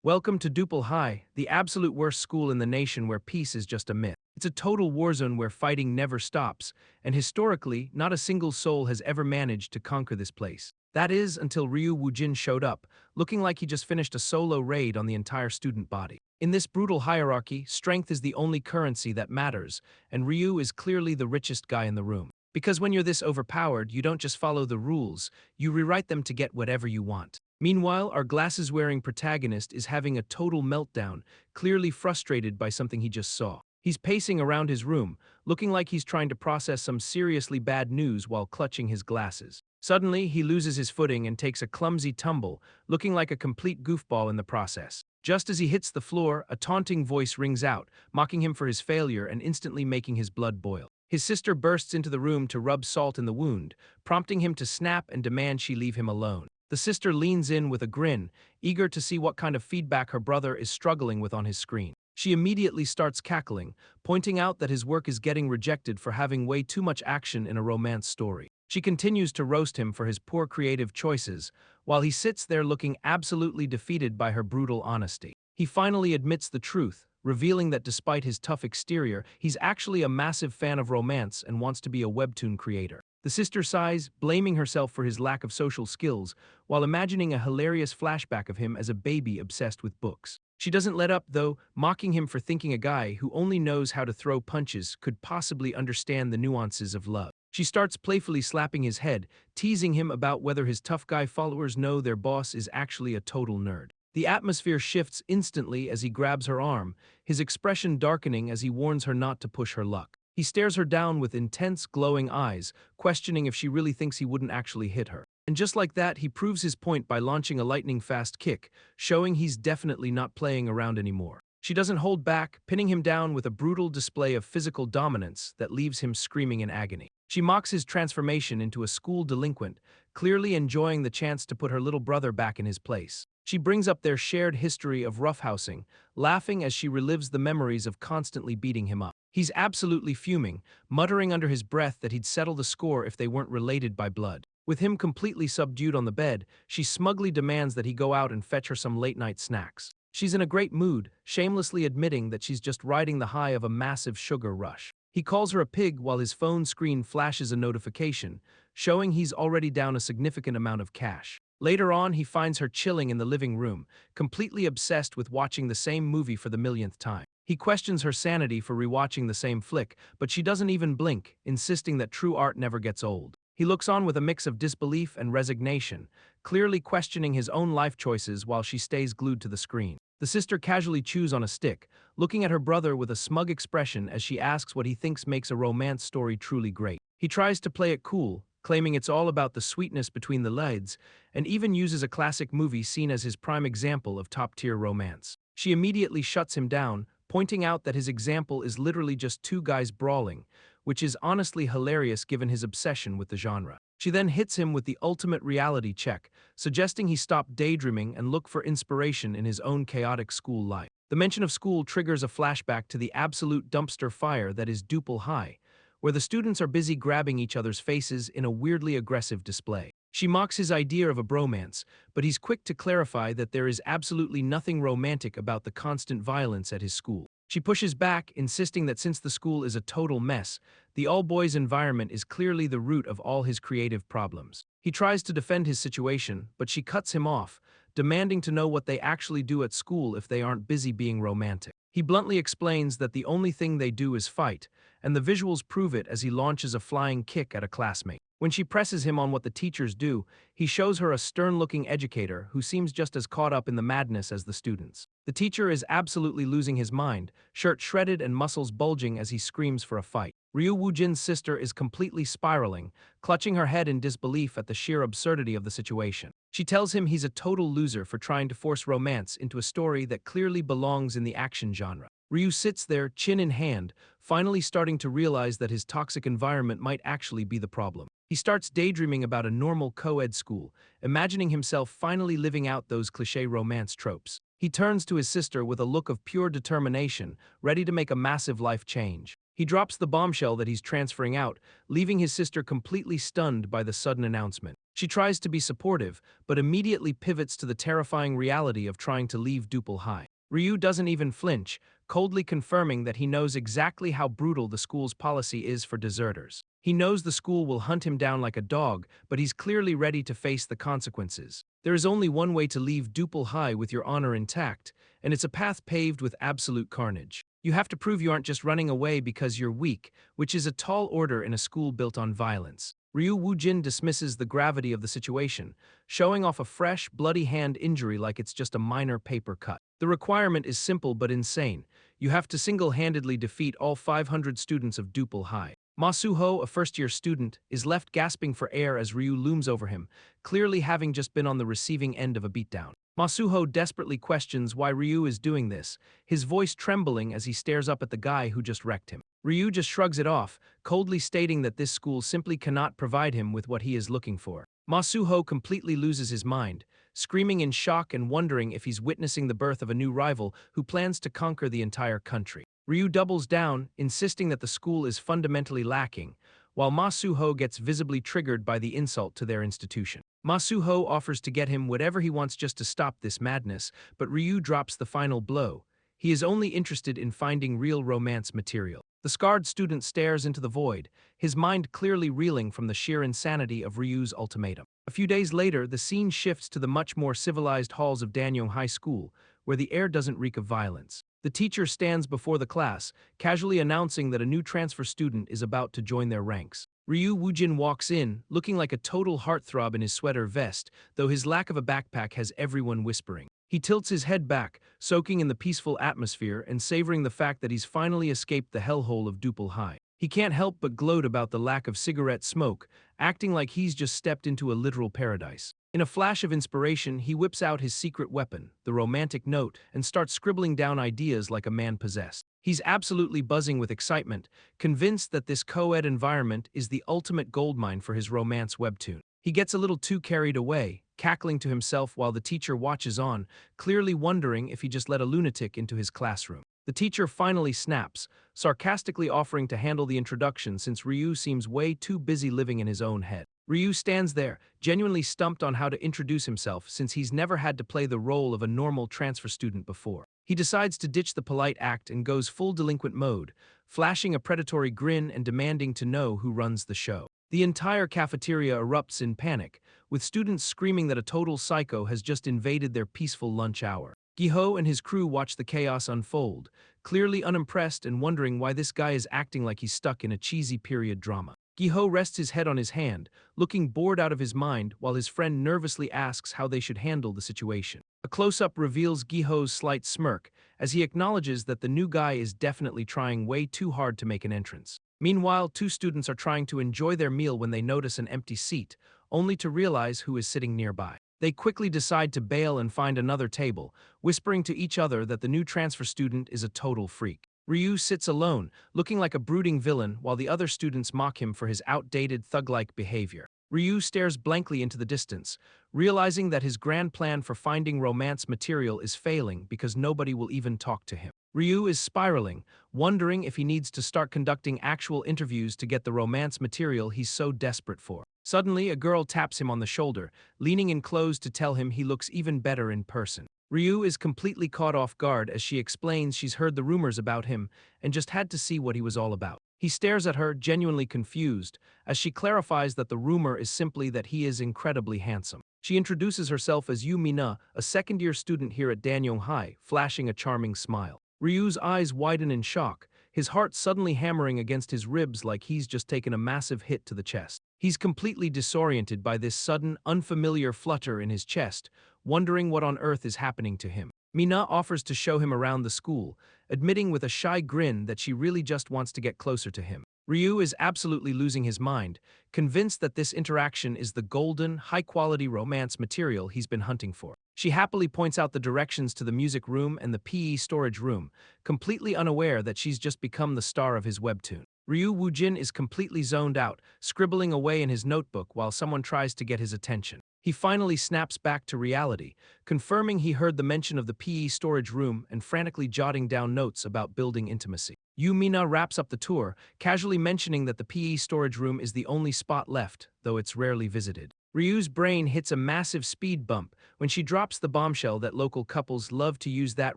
Welcome to Duple High, the absolute worst school in the nation where peace is just a myth. It's a total war zone where fighting never stops, and historically, not a single soul has ever managed to conquer this place. That is, until Ryu Woojin showed up, looking like he just finished a solo raid on the entire student body. In this brutal hierarchy, strength is the only currency that matters, and Ryu is clearly the richest guy in the room. Because when you're this overpowered, you don't just follow the rules, you rewrite them to get whatever you want. Meanwhile, our glasses-wearing protagonist is having a total meltdown, clearly frustrated by something he just saw. He's pacing around his room, looking like he's trying to process some seriously bad news while clutching his glasses. Suddenly, he loses his footing and takes a clumsy tumble, looking like a complete goofball in the process. Just as he hits the floor, a taunting voice rings out, mocking him for his failure and instantly making his blood boil. His sister bursts into the room to rub salt in the wound, prompting him to snap and demand she leave him alone. The sister leans in with a grin, eager to see what kind of feedback her brother is struggling with on his screen. She immediately starts cackling, pointing out that his work is getting rejected for having way too much action in a romance story. She continues to roast him for his poor creative choices, while he sits there looking absolutely defeated by her brutal honesty. He finally admits the truth, revealing that despite his tough exterior, he's actually a massive fan of romance and wants to be a webtoon creator. The sister sighs, blaming herself for his lack of social skills, while imagining a hilarious flashback of him as a baby obsessed with books. She doesn't let up, though, mocking him for thinking a guy who only knows how to throw punches could possibly understand the nuances of love. She starts playfully slapping his head, teasing him about whether his tough guy followers know their boss is actually a total nerd. The atmosphere shifts instantly as he grabs her arm, his expression darkening as he warns her not to push her luck. He stares her down with intense, glowing eyes, questioning if she really thinks he wouldn't actually hit her. And just like that, he proves his point by launching a lightning-fast kick, showing he's definitely not playing around anymore. She doesn't hold back, pinning him down with a brutal display of physical dominance that leaves him screaming in agony. She mocks his transformation into a school delinquent, clearly enjoying the chance to put her little brother back in his place. She brings up their shared history of roughhousing, laughing as she relives the memories of constantly beating him up. He's absolutely fuming, muttering under his breath that he'd settle the score if they weren't related by blood. With him completely subdued on the bed, she smugly demands that he go out and fetch her some late-night snacks. She's in a great mood, shamelessly admitting that she's just riding the high of a massive sugar rush. He calls her a pig while his phone screen flashes a notification, showing he's already down a significant amount of cash. Later on, he finds her chilling in the living room, completely obsessed with watching the same movie for the millionth time. He questions her sanity for rewatching the same flick, but she doesn't even blink, insisting that true art never gets old. He looks on with a mix of disbelief and resignation, clearly questioning his own life choices while she stays glued to the screen. The sister casually chews on a stick, looking at her brother with a smug expression as she asks what he thinks makes a romance story truly great. He tries to play it cool, claiming it's all about the sweetness between the leads, and even uses a classic movie seen as his prime example of top-tier romance. She immediately shuts him down, pointing out that his example is literally just two guys brawling, which is honestly hilarious given his obsession with the genre. She then hits him with the ultimate reality check, suggesting he stop daydreaming and look for inspiration in his own chaotic school life. The mention of school triggers a flashback to the absolute dumpster fire that is Duple High, where the students are busy grabbing each other's faces in a weirdly aggressive display. She mocks his idea of a bromance, but he's quick to clarify that there is absolutely nothing romantic about the constant violence at his school. She pushes back, insisting that since the school is a total mess, the all-boys environment is clearly the root of all his creative problems. He tries to defend his situation, but she cuts him off, demanding to know what they actually do at school if they aren't busy being romantic. He bluntly explains that the only thing they do is fight, and the visuals prove it as he launches a flying kick at a classmate. When she presses him on what the teachers do, he shows her a stern-looking educator who seems just as caught up in the madness as the students. The teacher is absolutely losing his mind, shirt shredded and muscles bulging as he screams for a fight. Ryu Woojin's sister is completely spiraling, clutching her head in disbelief at the sheer absurdity of the situation. She tells him he's a total loser for trying to force romance into a story that clearly belongs in the action genre. Ryu sits there, chin in hand, finally starting to realize that his toxic environment might actually be the problem. He starts daydreaming about a normal co-ed school, imagining himself finally living out those cliché romance tropes. He turns to his sister with a look of pure determination, ready to make a massive life change. He drops the bombshell that he's transferring out, leaving his sister completely stunned by the sudden announcement. She tries to be supportive, but immediately pivots to the terrifying reality of trying to leave Dupal High. Ryu doesn't even flinch, coldly confirming that he knows exactly how brutal the school's policy is for deserters. He knows the school will hunt him down like a dog, but he's clearly ready to face the consequences. There is only one way to leave Dupal High with your honor intact, and it's a path paved with absolute carnage. You have to prove you aren't just running away because you're weak, which is a tall order in a school built on violence. Ryu Woojin dismisses the gravity of the situation, showing off a fresh, bloody hand injury like it's just a minor paper cut. The requirement is simple but insane. You have to single-handedly defeat all 500 students of Dupal High. Masuho, a first-year student, is left gasping for air as Ryu looms over him, clearly having just been on the receiving end of a beatdown. Masuho desperately questions why Ryu is doing this, his voice trembling as he stares up at the guy who just wrecked him. Ryu just shrugs it off, coldly stating that this school simply cannot provide him with what he is looking for. Masuho completely loses his mind, screaming in shock and wondering if he's witnessing the birth of a new rival who plans to conquer the entire country. Ryu doubles down, insisting that the school is fundamentally lacking, while Masuho gets visibly triggered by the insult to their institution. Masuho offers to get him whatever he wants just to stop this madness, but Ryu drops the final blow. He is only interested in finding real romance material. The scarred student stares into the void, his mind clearly reeling from the sheer insanity of Ryu's ultimatum. A few days later, the scene shifts to the much more civilized halls of Danyong High School, where the air doesn't reek of violence. The teacher stands before the class, casually announcing that a new transfer student is about to join their ranks. Ryu Woojin walks in, looking like a total heartthrob in his sweater vest, though his lack of a backpack has everyone whispering. He tilts his head back, soaking in the peaceful atmosphere and savoring the fact that he's finally escaped the hellhole of Dupal High. He can't help but gloat about the lack of cigarette smoke, acting like he's just stepped into a literal paradise. In a flash of inspiration, he whips out his secret weapon, the romantic note, and starts scribbling down ideas like a man possessed. He's absolutely buzzing with excitement, convinced that this co-ed environment is the ultimate goldmine for his romance webtoon. He gets a little too carried away, cackling to himself while the teacher watches on, clearly wondering if he just let a lunatic into his classroom. The teacher finally snaps, sarcastically offering to handle the introduction since Ryu seems way too busy living in his own head. Ryu stands there, genuinely stumped on how to introduce himself since he's never had to play the role of a normal transfer student before. He decides to ditch the polite act and goes full delinquent mode, flashing a predatory grin and demanding to know who runs the show. The entire cafeteria erupts in panic, with students screaming that a total psycho has just invaded their peaceful lunch hour. Giho and his crew watch the chaos unfold, clearly unimpressed and wondering why this guy is acting like he's stuck in a cheesy period drama. Giho rests his head on his hand, looking bored out of his mind while his friend nervously asks how they should handle the situation. A close-up reveals Giho's slight smirk as he acknowledges that the new guy is definitely trying way too hard to make an entrance. Meanwhile, two students are trying to enjoy their meal when they notice an empty seat, only to realize who is sitting nearby. They quickly decide to bail and find another table, whispering to each other that the new transfer student is a total freak. Ryu sits alone, looking like a brooding villain while the other students mock him for his outdated thug-like behavior. Ryu stares blankly into the distance, realizing that his grand plan for finding romance material is failing because nobody will even talk to him. Ryu is spiraling, wondering if he needs to start conducting actual interviews to get the romance material he's so desperate for. Suddenly, a girl taps him on the shoulder, leaning in close to tell him he looks even better in person. Ryu is completely caught off guard as she explains she's heard the rumors about him and just had to see what he was all about. He stares at her, genuinely confused, as she clarifies that the rumor is simply that he is incredibly handsome. She introduces herself as Yu Mina, a second-year student here at Danyong High, flashing a charming smile. Ryu's eyes widen in shock, his heart suddenly hammering against his ribs like he's just taken a massive hit to the chest. He's completely disoriented by this sudden, unfamiliar flutter in his chest, wondering what on earth is happening to him. Mina offers to show him around the school, admitting with a shy grin that she really just wants to get closer to him. Ryu is absolutely losing his mind, convinced that this interaction is the golden, high-quality romance material he's been hunting for. She happily points out the directions to the music room and the PE storage room, completely unaware that she's just become the star of his webtoon. Ryu Woojin is completely zoned out, scribbling away in his notebook while someone tries to get his attention. He finally snaps back to reality, confirming he heard the mention of the PE storage room and frantically jotting down notes about building intimacy. Yu Mina wraps up the tour, casually mentioning that the PE storage room is the only spot left, though it's rarely visited. Ryu's brain hits a massive speed bump when she drops the bombshell that local couples love to use that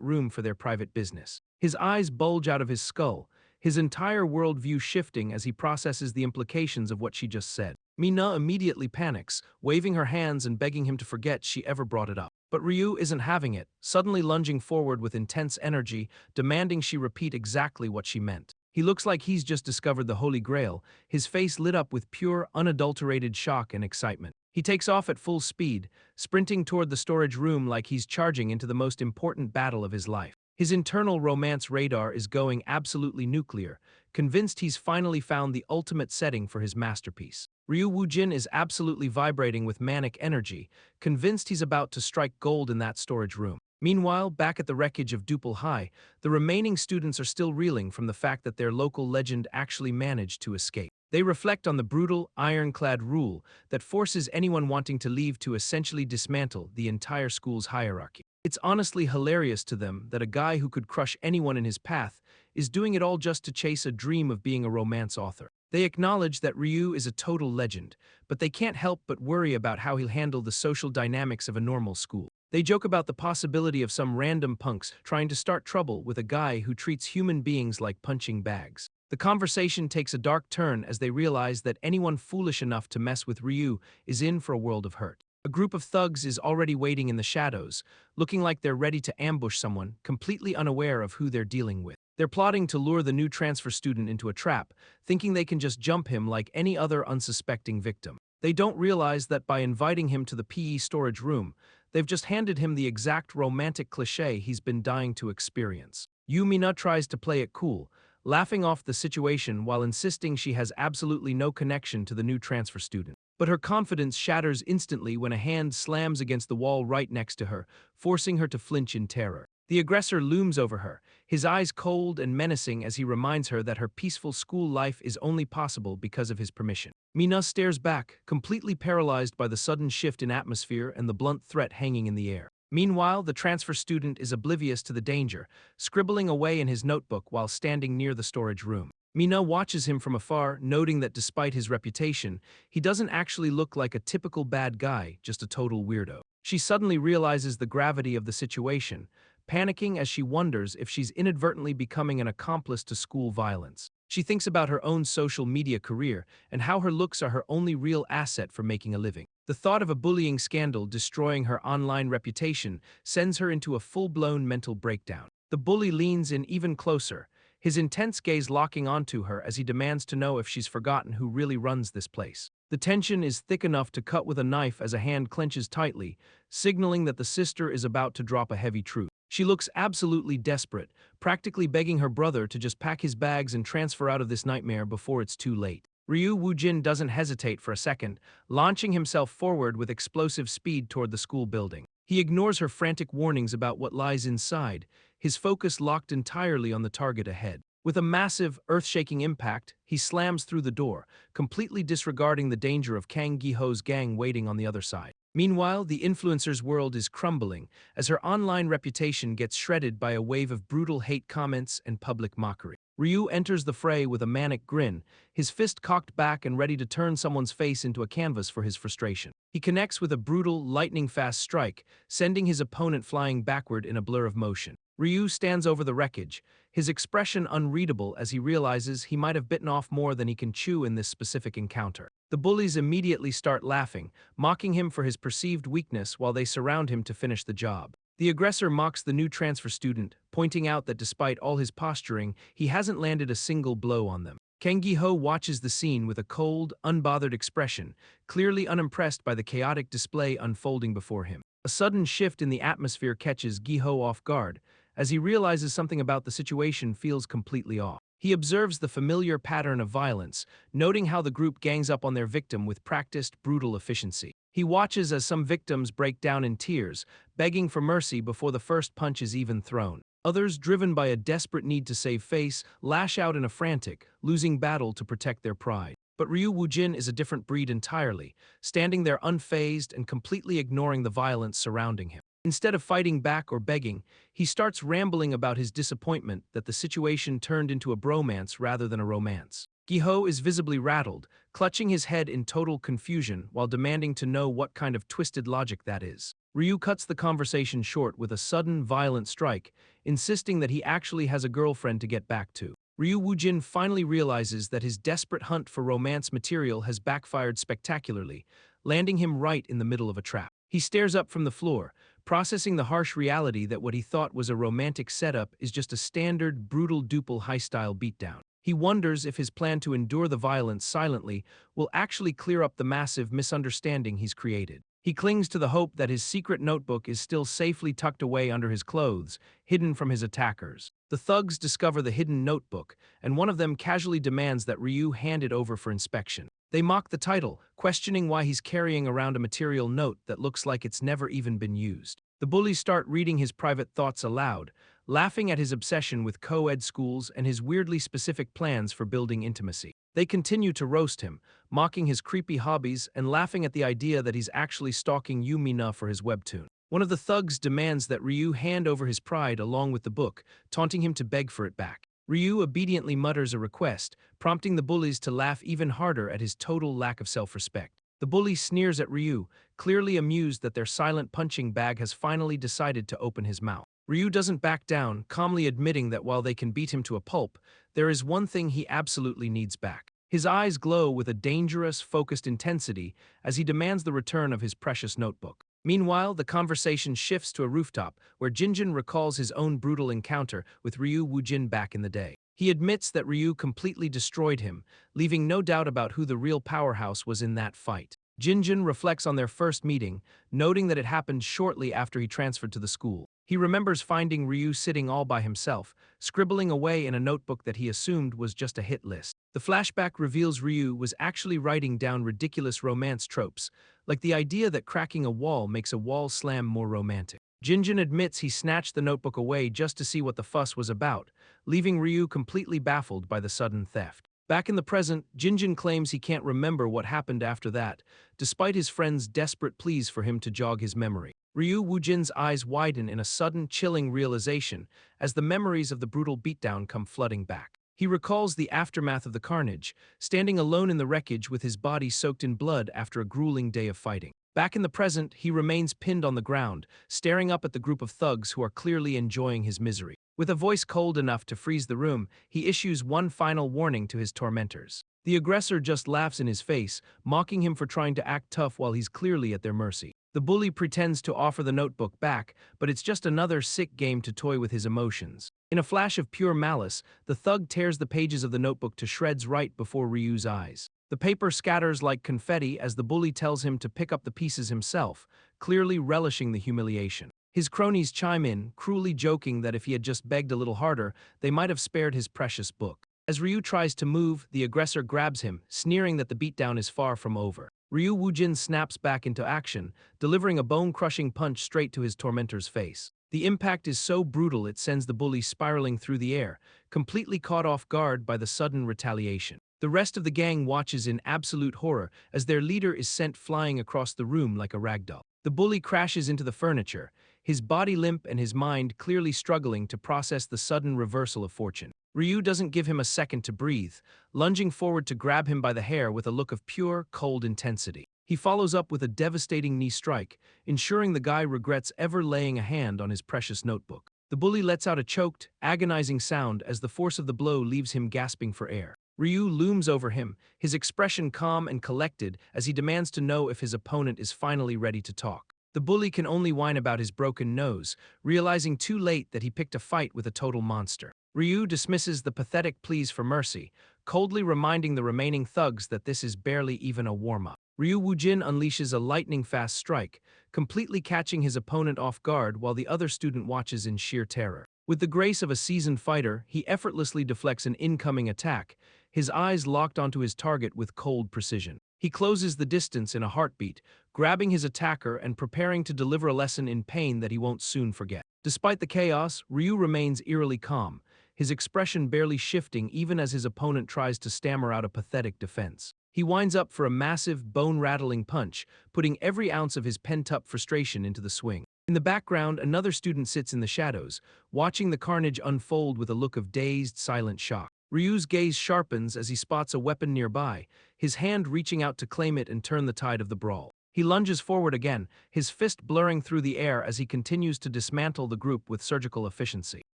room for their private business. His eyes bulge out of his skull, his entire worldview shifting as he processes the implications of what she just said. Mina immediately panics, waving her hands and begging him to forget she ever brought it up. But Ryu isn't having it, suddenly lunging forward with intense energy, demanding she repeat exactly what she meant. He looks like he's just discovered the Holy Grail, his face lit up with pure, unadulterated shock and excitement. He takes off at full speed, sprinting toward the storage room like he's charging into the most important battle of his life. His internal romance radar is going absolutely nuclear, convinced he's finally found the ultimate setting for his masterpiece. Ryu Woojin is absolutely vibrating with manic energy, convinced he's about to strike gold in that storage room. Meanwhile, back at the wreckage of Dupal High, the remaining students are still reeling from the fact that their local legend actually managed to escape. They reflect on the brutal, ironclad rule that forces anyone wanting to leave to essentially dismantle the entire school's hierarchy. It's honestly hilarious to them that a guy who could crush anyone in his path is doing it all just to chase a dream of being a romance author. They acknowledge that Ryu is a total legend, but they can't help but worry about how he'll handle the social dynamics of a normal school. They joke about the possibility of some random punks trying to start trouble with a guy who treats human beings like punching bags. The conversation takes a dark turn as they realize that anyone foolish enough to mess with Ryu is in for a world of hurt. A group of thugs is already waiting in the shadows, looking like they're ready to ambush someone, completely unaware of who they're dealing with. They're plotting to lure the new transfer student into a trap, thinking they can just jump him like any other unsuspecting victim. They don't realize that by inviting him to the PE storage room, they've just handed him the exact romantic cliché he's been dying to experience. Yumina tries to play it cool, laughing off the situation while insisting she has absolutely no connection to the new transfer student. But her confidence shatters instantly when a hand slams against the wall right next to her, forcing her to flinch in terror. The aggressor looms over her, his eyes cold and menacing as he reminds her that her peaceful school life is only possible because of his permission. Mina stares back, completely paralyzed by the sudden shift in atmosphere and the blunt threat hanging in the air. Meanwhile, the transfer student is oblivious to the danger, scribbling away in his notebook while standing near the storage room. Mina watches him from afar, noting that despite his reputation, he doesn't actually look like a typical bad guy, just a total weirdo. She suddenly realizes the gravity of the situation, panicking as she wonders if she's inadvertently becoming an accomplice to school violence. She thinks about her own social media career and how her looks are her only real asset for making a living. The thought of a bullying scandal destroying her online reputation sends her into a full-blown mental breakdown. The bully leans in even closer, his intense gaze locking onto her as he demands to know if she's forgotten who really runs this place. The tension is thick enough to cut with a knife as a hand clenches tightly, signaling that the sister is about to drop a heavy truth. She looks absolutely desperate, practically begging her brother to just pack his bags and transfer out of this nightmare before it's too late. Ryu Woojin doesn't hesitate for a second, launching himself forward with explosive speed toward the school building. He ignores her frantic warnings about what lies inside, his focus locked entirely on the target ahead. With a massive, earth-shaking impact, he slams through the door, completely disregarding the danger of Kang Gi-ho's gang waiting on the other side. Meanwhile, the influencer's world is crumbling as her online reputation gets shredded by a wave of brutal hate comments and public mockery. Ryu enters the fray with a manic grin, his fist cocked back and ready to turn someone's face into a canvas for his frustration. He connects with a brutal, lightning-fast strike, sending his opponent flying backward in a blur of motion. Ryu stands over the wreckage, his expression unreadable as he realizes he might have bitten off more than he can chew in this specific encounter. The bullies immediately start laughing, mocking him for his perceived weakness while they surround him to finish the job. The aggressor mocks the new transfer student, pointing out that despite all his posturing, he hasn't landed a single blow on them. Kang Gi-ho watches the scene with a cold, unbothered expression, clearly unimpressed by the chaotic display unfolding before him. A sudden shift in the atmosphere catches Gi-ho off guard, as he realizes something about the situation feels completely off. He observes the familiar pattern of violence, noting how the group gangs up on their victim with practiced, brutal efficiency. He watches as some victims break down in tears, begging for mercy before the first punch is even thrown. Others, driven by a desperate need to save face, lash out in a frantic, losing battle to protect their pride. But Ryu Woojin is a different breed entirely, standing there unfazed and completely ignoring the violence surrounding him. Instead of fighting back or begging, he starts rambling about his disappointment that the situation turned into a bromance rather than a romance. Giho is visibly rattled, clutching his head in total confusion while demanding to know what kind of twisted logic that is. Ryu cuts the conversation short with a sudden, violent strike, insisting that he actually has a girlfriend to get back to. Ryu Woojin finally realizes that his desperate hunt for romance material has backfired spectacularly, landing him right in the middle of a trap. He stares up from the floor, processing the harsh reality that what he thought was a romantic setup is just a standard, brutal duple high-style beatdown. He wonders if his plan to endure the violence silently will actually clear up the massive misunderstanding he's created. He clings to the hope that his secret notebook is still safely tucked away under his clothes, hidden from his attackers. The thugs discover the hidden notebook, and one of them casually demands that Ryu hand it over for inspection. They mock the title, questioning why he's carrying around a material note that looks like it's never even been used. The bullies start reading his private thoughts aloud, laughing at his obsession with co-ed schools and his weirdly specific plans for building intimacy. They continue to roast him, mocking his creepy hobbies and laughing at the idea that he's actually stalking Yumina for his webtoon. One of the thugs demands that Ryu hand over his pride along with the book, taunting him to beg for it back. Ryu obediently mutters a request, prompting the bullies to laugh even harder at his total lack of self-respect. The bully sneers at Ryu, clearly amused that their silent punching bag has finally decided to open his mouth. Ryu doesn't back down, calmly admitting that while they can beat him to a pulp, there is one thing he absolutely needs back. His eyes glow with a dangerous, focused intensity as he demands the return of his precious notebook. Meanwhile, the conversation shifts to a rooftop, where Jinjin recalls his own brutal encounter with Ryu Woojin back in the day. He admits that Ryu completely destroyed him, leaving no doubt about who the real powerhouse was in that fight. Jinjin reflects on their first meeting, noting that it happened shortly after he transferred to the school. He remembers finding Ryu sitting all by himself, scribbling away in a notebook that he assumed was just a hit list. The flashback reveals Ryu was actually writing down ridiculous romance tropes, like the idea that cracking a wall makes a wall slam more romantic. Jinjin admits he snatched the notebook away just to see what the fuss was about, leaving Ryu completely baffled by the sudden theft. Back in the present, Jinjin claims he can't remember what happened after that, despite his friend's desperate pleas for him to jog his memory. Ryu Woojin's eyes widen in a sudden, chilling realization as the memories of the brutal beatdown come flooding back. He recalls the aftermath of the carnage, standing alone in the wreckage with his body soaked in blood after a grueling day of fighting. Back in the present, he remains pinned on the ground, staring up at the group of thugs who are clearly enjoying his misery. With a voice cold enough to freeze the room, he issues one final warning to his tormentors. The aggressor just laughs in his face, mocking him for trying to act tough while he's clearly at their mercy. The bully pretends to offer the notebook back, but it's just another sick game to toy with his emotions. In a flash of pure malice, the thug tears the pages of the notebook to shreds right before Ryu's eyes. The paper scatters like confetti as the bully tells him to pick up the pieces himself, clearly relishing the humiliation. His cronies chime in, cruelly joking that if he had just begged a little harder, they might have spared his precious book. As Ryu tries to move, the aggressor grabs him, sneering that the beatdown is far from over. Ryu Woojin snaps back into action, delivering a bone-crushing punch straight to his tormentor's face. The impact is so brutal it sends the bully spiraling through the air, completely caught off guard by the sudden retaliation. The rest of the gang watches in absolute horror as their leader is sent flying across the room like a ragdoll. The bully crashes into the furniture, his body limp and his mind clearly struggling to process the sudden reversal of fortune. Ryu doesn't give him a second to breathe, lunging forward to grab him by the hair with a look of pure, cold intensity. He follows up with a devastating knee strike, ensuring the guy regrets ever laying a hand on his precious notebook. The bully lets out a choked, agonizing sound as the force of the blow leaves him gasping for air. Ryu looms over him, his expression calm and collected as he demands to know if his opponent is finally ready to talk. The bully can only whine about his broken nose, realizing too late that he picked a fight with a total monster. Ryu dismisses the pathetic pleas for mercy, coldly reminding the remaining thugs that this is barely even a warm-up. Ryu Woojin unleashes a lightning-fast strike, completely catching his opponent off guard while the other student watches in sheer terror. With the grace of a seasoned fighter, he effortlessly deflects an incoming attack, his eyes locked onto his target with cold precision. He closes the distance in a heartbeat, grabbing his attacker and preparing to deliver a lesson in pain that he won't soon forget. Despite the chaos, Ryu remains eerily calm, his expression barely shifting even as his opponent tries to stammer out a pathetic defense. He winds up for a massive, bone-rattling punch, putting every ounce of his pent-up frustration into the swing. In the background, another student sits in the shadows, watching the carnage unfold with a look of dazed, silent shock. Ryu's gaze sharpens as he spots a weapon nearby, his hand reaching out to claim it and turn the tide of the brawl. He lunges forward again, his fist blurring through the air as he continues to dismantle the group with surgical efficiency.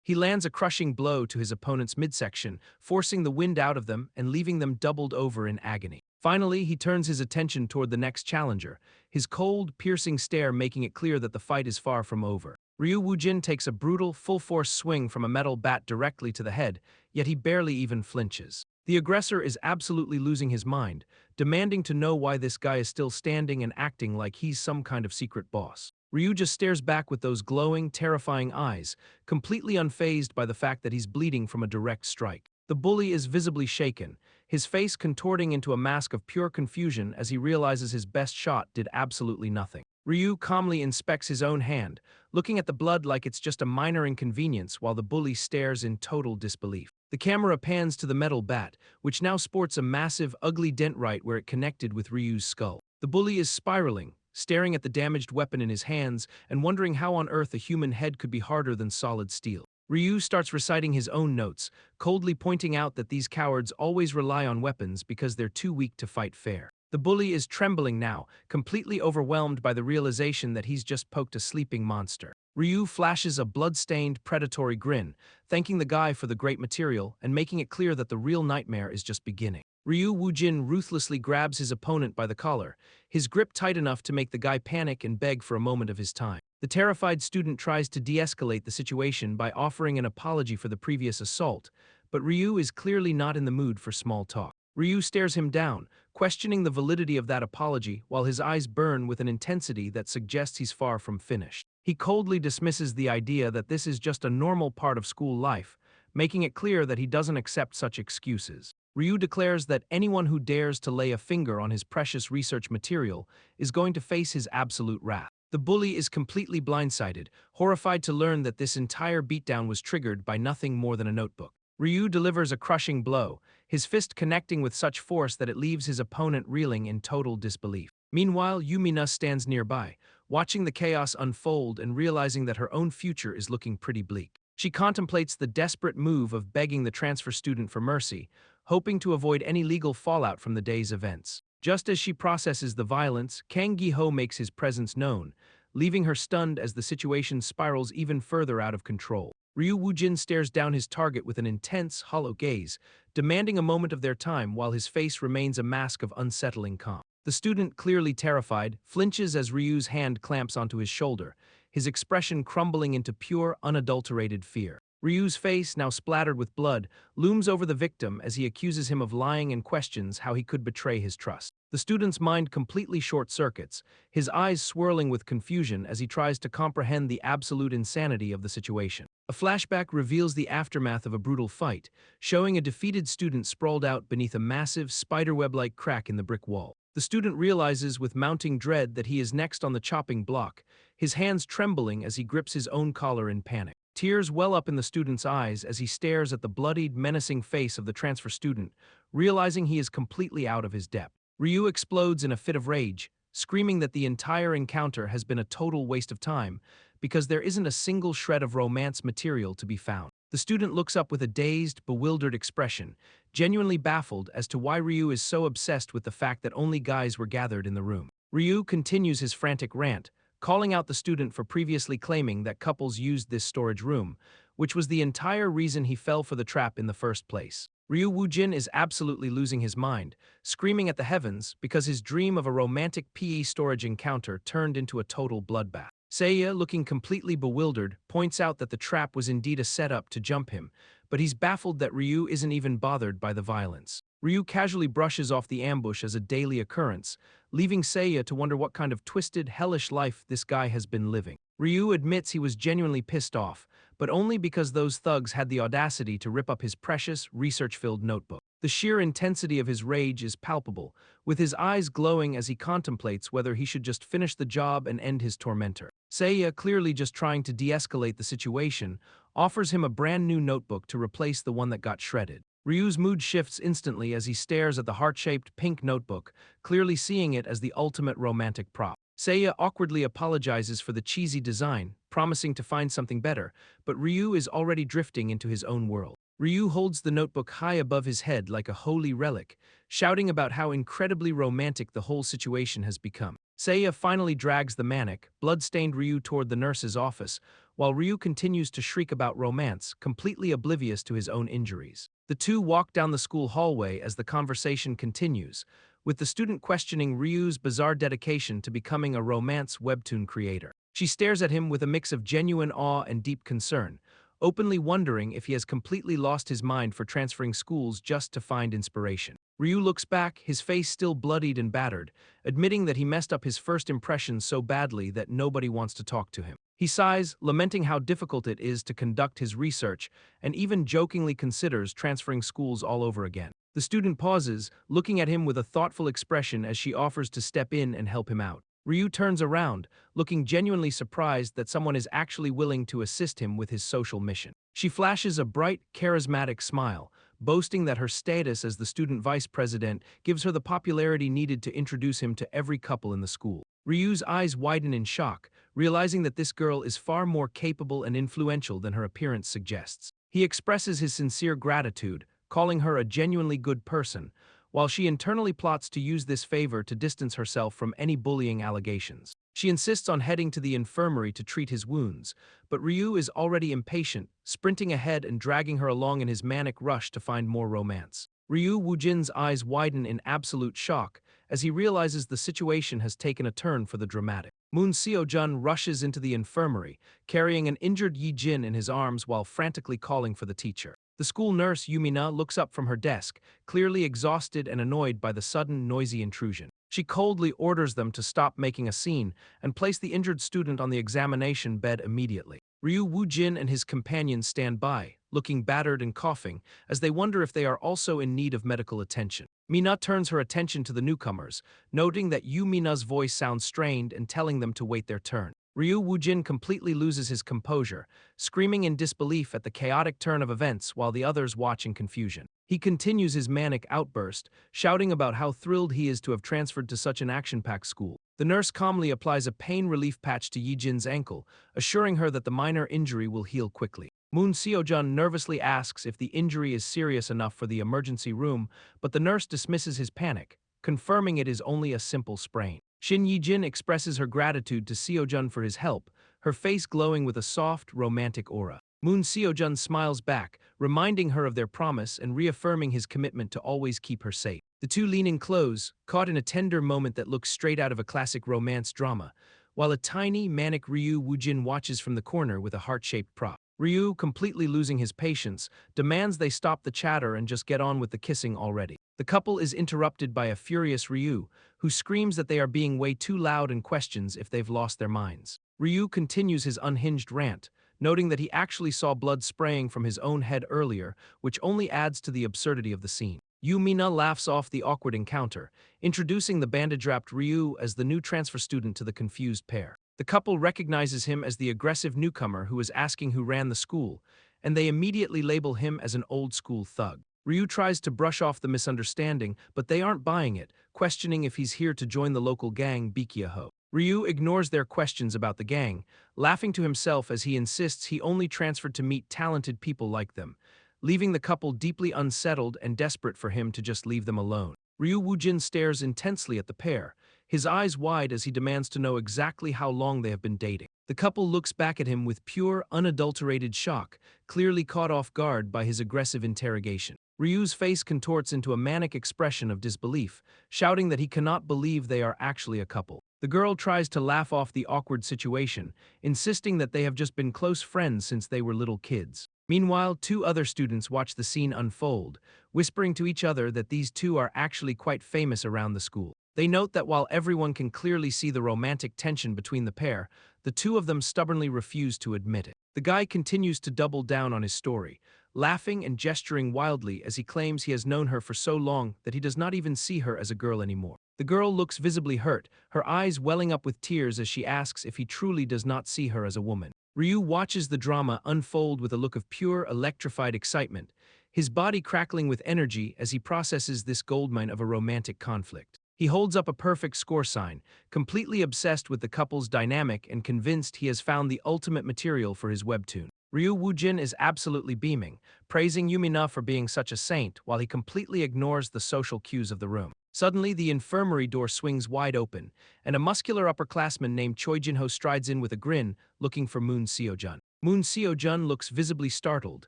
He lands a crushing blow to his opponent's midsection, forcing the wind out of them and leaving them doubled over in agony. Finally, he turns his attention toward the next challenger, his cold, piercing stare making it clear that the fight is far from over. Ryu Woojin takes a brutal, full-force swing from a metal bat directly to the head, yet he barely even flinches. The aggressor is absolutely losing his mind, demanding to know why this guy is still standing and acting like he's some kind of secret boss. Ryu just stares back with those glowing, terrifying eyes, completely unfazed by the fact that he's bleeding from a direct strike. The bully is visibly shaken, his face contorting into a mask of pure confusion as he realizes his best shot did absolutely nothing. Ryu calmly inspects his own hand, looking at the blood like it's just a minor inconvenience while the bully stares in total disbelief. The camera pans to the metal bat, which now sports a massive, ugly dent right where it connected with Ryu's skull. The bully is spiraling, staring at the damaged weapon in his hands and wondering how on earth a human head could be harder than solid steel. Ryu starts reciting his own notes, coldly pointing out that these cowards always rely on weapons because they're too weak to fight fair. The bully is trembling now, completely overwhelmed by the realization that he's just poked a sleeping monster. Ryu flashes a blood-stained, predatory grin, thanking the guy for the great material and making it clear that the real nightmare is just beginning. Ryu Woojin ruthlessly grabs his opponent by the collar, his grip tight enough to make the guy panic and beg for a moment of his time. The terrified student tries to de-escalate the situation by offering an apology for the previous assault, but Ryu is clearly not in the mood for small talk. Ryu stares him down, questioning the validity of that apology while his eyes burn with an intensity that suggests he's far from finished. He coldly dismisses the idea that this is just a normal part of school life, making it clear that he doesn't accept such excuses. Ryu declares that anyone who dares to lay a finger on his precious research material is going to face his absolute wrath. The bully is completely blindsided, horrified to learn that this entire beatdown was triggered by nothing more than a notebook. Ryu delivers a crushing blow, his fist connecting with such force that it leaves his opponent reeling in total disbelief. Meanwhile, Yumina stands nearby, watching the chaos unfold and realizing that her own future is looking pretty bleak. She contemplates the desperate move of begging the transfer student for mercy, hoping to avoid any legal fallout from the day's events. Just as she processes the violence, Kang Gi-ho makes his presence known, leaving her stunned as the situation spirals even further out of control. Ryu Woojin stares down his target with an intense, hollow gaze, demanding a moment of their time while his face remains a mask of unsettling calm. The student, clearly terrified, flinches as Ryu's hand clamps onto his shoulder, his expression crumbling into pure, unadulterated fear. Ryu's face, now splattered with blood, looms over the victim as he accuses him of lying and questions how he could betray his trust. The student's mind completely short-circuits, his eyes swirling with confusion as he tries to comprehend the absolute insanity of the situation. A flashback reveals the aftermath of a brutal fight, showing a defeated student sprawled out beneath a massive, spiderweb-like crack in the brick wall. The student realizes with mounting dread that he is next on the chopping block, his hands trembling as he grips his own collar in panic. Tears well up in the student's eyes as he stares at the bloodied, menacing face of the transfer student, realizing he is completely out of his depth. Ryu explodes in a fit of rage, screaming that the entire encounter has been a total waste of time because there isn't a single shred of romance material to be found. The student looks up with a dazed, bewildered expression, genuinely baffled as to why Ryu is so obsessed with the fact that only guys were gathered in the room. Ryu continues his frantic rant, calling out the student for previously claiming that couples used this storage room, which was the entire reason he fell for the trap in the first place. Ryu Woojin is absolutely losing his mind, screaming at the heavens because his dream of a romantic PE storage encounter turned into a total bloodbath. Seiya, looking completely bewildered, points out that the trap was indeed a setup to jump him, but he's baffled that Ryu isn't even bothered by the violence. Ryu casually brushes off the ambush as a daily occurrence, leaving Seiya to wonder what kind of twisted, hellish life this guy has been living. Ryu admits he was genuinely pissed off, but only because those thugs had the audacity to rip up his precious, research-filled notebook. The sheer intensity of his rage is palpable, with his eyes glowing as he contemplates whether he should just finish the job and end his tormentor. Seiya, clearly just trying to de-escalate the situation, offers him a brand new notebook to replace the one that got shredded. Ryu's mood shifts instantly as he stares at the heart-shaped pink notebook, clearly seeing it as the ultimate romantic prop. Seiya awkwardly apologizes for the cheesy design, promising to find something better, but Ryu is already drifting into his own world. Ryu holds the notebook high above his head like a holy relic, shouting about how incredibly romantic the whole situation has become. Seiya finally drags the manic, blood-stained Ryu toward the nurse's office, while Ryu continues to shriek about romance, completely oblivious to his own injuries. The two walk down the school hallway as the conversation continues, with the student questioning Ryu's bizarre dedication to becoming a romance webtoon creator. She stares at him with a mix of genuine awe and deep concern, openly wondering if he has completely lost his mind for transferring schools just to find inspiration. Ryu looks back, his face still bloodied and battered, admitting that he messed up his first impression so badly that nobody wants to talk to him. He sighs, lamenting how difficult it is to conduct his research, and even jokingly considers transferring schools all over again. The student pauses, looking at him with a thoughtful expression as she offers to step in and help him out. Ryu turns around, looking genuinely surprised that someone is actually willing to assist him with his social mission. She flashes a bright, charismatic smile, boasting that her status as the student vice president gives her the popularity needed to introduce him to every couple in the school. Ryu's eyes widen in shock, realizing that this girl is far more capable and influential than her appearance suggests. He expresses his sincere gratitude, calling her a genuinely good person, while she internally plots to use this favor to distance herself from any bullying allegations. She insists on heading to the infirmary to treat his wounds, but Ryu is already impatient, sprinting ahead and dragging her along in his manic rush to find more romance. Ryu Woojin's eyes widen in absolute shock as he realizes the situation has taken a turn for the dramatic. Moon Seo-jun rushes into the infirmary, carrying an injured Yi-jin in his arms while frantically calling for the teacher. The school nurse Yumina looks up from her desk, clearly exhausted and annoyed by the sudden, noisy intrusion. She coldly orders them to stop making a scene and place the injured student on the examination bed immediately. Ryu Woojin and his companions stand by, looking battered and coughing, as they wonder if they are also in need of medical attention. Mina turns her attention to the newcomers, noting that Yumina's voice sounds strained and telling them to wait their turn. Ryu Woojin completely loses his composure, screaming in disbelief at the chaotic turn of events while the others watch in confusion. He continues his manic outburst, shouting about how thrilled he is to have transferred to such an action-packed school. The nurse calmly applies a pain relief patch to Yi-jin's ankle, assuring her that the minor injury will heal quickly. Moon Seo-jun nervously asks if the injury is serious enough for the emergency room, but the nurse dismisses his panic, confirming it is only a simple sprain. Shin Yi-jin expresses her gratitude to Seo-jun for his help, her face glowing with a soft, romantic aura. Moon Seo-jun smiles back, reminding her of their promise and reaffirming his commitment to always keep her safe. The two lean in close, caught in a tender moment that looks straight out of a classic romance drama, while a tiny, manic Ryu Woojin watches from the corner with a heart-shaped prop. Ryu, completely losing his patience, demands they stop the chatter and just get on with the kissing already. The couple is interrupted by a furious Ryu, who screams that they are being way too loud and questions if they've lost their minds. Ryu continues his unhinged rant, noting that he actually saw blood spraying from his own head earlier, which only adds to the absurdity of the scene. Yumina laughs off the awkward encounter, introducing the bandage-wrapped Ryu as the new transfer student to the confused pair. The couple recognizes him as the aggressive newcomer who is asking who ran the school, and they immediately label him as an old-school thug. Ryu tries to brush off the misunderstanding, but they aren't buying it, questioning if he's here to join the local gang Bikyaho. Ryu ignores their questions about the gang, laughing to himself as he insists he only transferred to meet talented people like them, leaving the couple deeply unsettled and desperate for him to just leave them alone. Ryu Woojin stares intensely at the pair, his eyes wide as he demands to know exactly how long they have been dating. The couple looks back at him with pure, unadulterated shock, clearly caught off guard by his aggressive interrogation. Ryu's face contorts into a manic expression of disbelief, shouting that he cannot believe they are actually a couple. The girl tries to laugh off the awkward situation, insisting that they have just been close friends since they were little kids. Meanwhile, two other students watch the scene unfold, whispering to each other that these two are actually quite famous around the school. They note that while everyone can clearly see the romantic tension between the pair, the two of them stubbornly refuse to admit it. The guy continues to double down on his story, laughing and gesturing wildly as he claims he has known her for so long that he does not even see her as a girl anymore. The girl looks visibly hurt, her eyes welling up with tears as she asks if he truly does not see her as a woman. Ryu watches the drama unfold with a look of pure, electrified excitement, his body crackling with energy as he processes this goldmine of a romantic conflict. He holds up a perfect score sign, completely obsessed with the couple's dynamic and convinced he has found the ultimate material for his webtoon. Ryu Woojin is absolutely beaming, praising Yumina for being such a saint while he completely ignores the social cues of the room. Suddenly, the infirmary door swings wide open, and a muscular upperclassman named Choi Jin-ho strides in with a grin, looking for Moon Seo-jun. Moon Seo-jun looks visibly startled,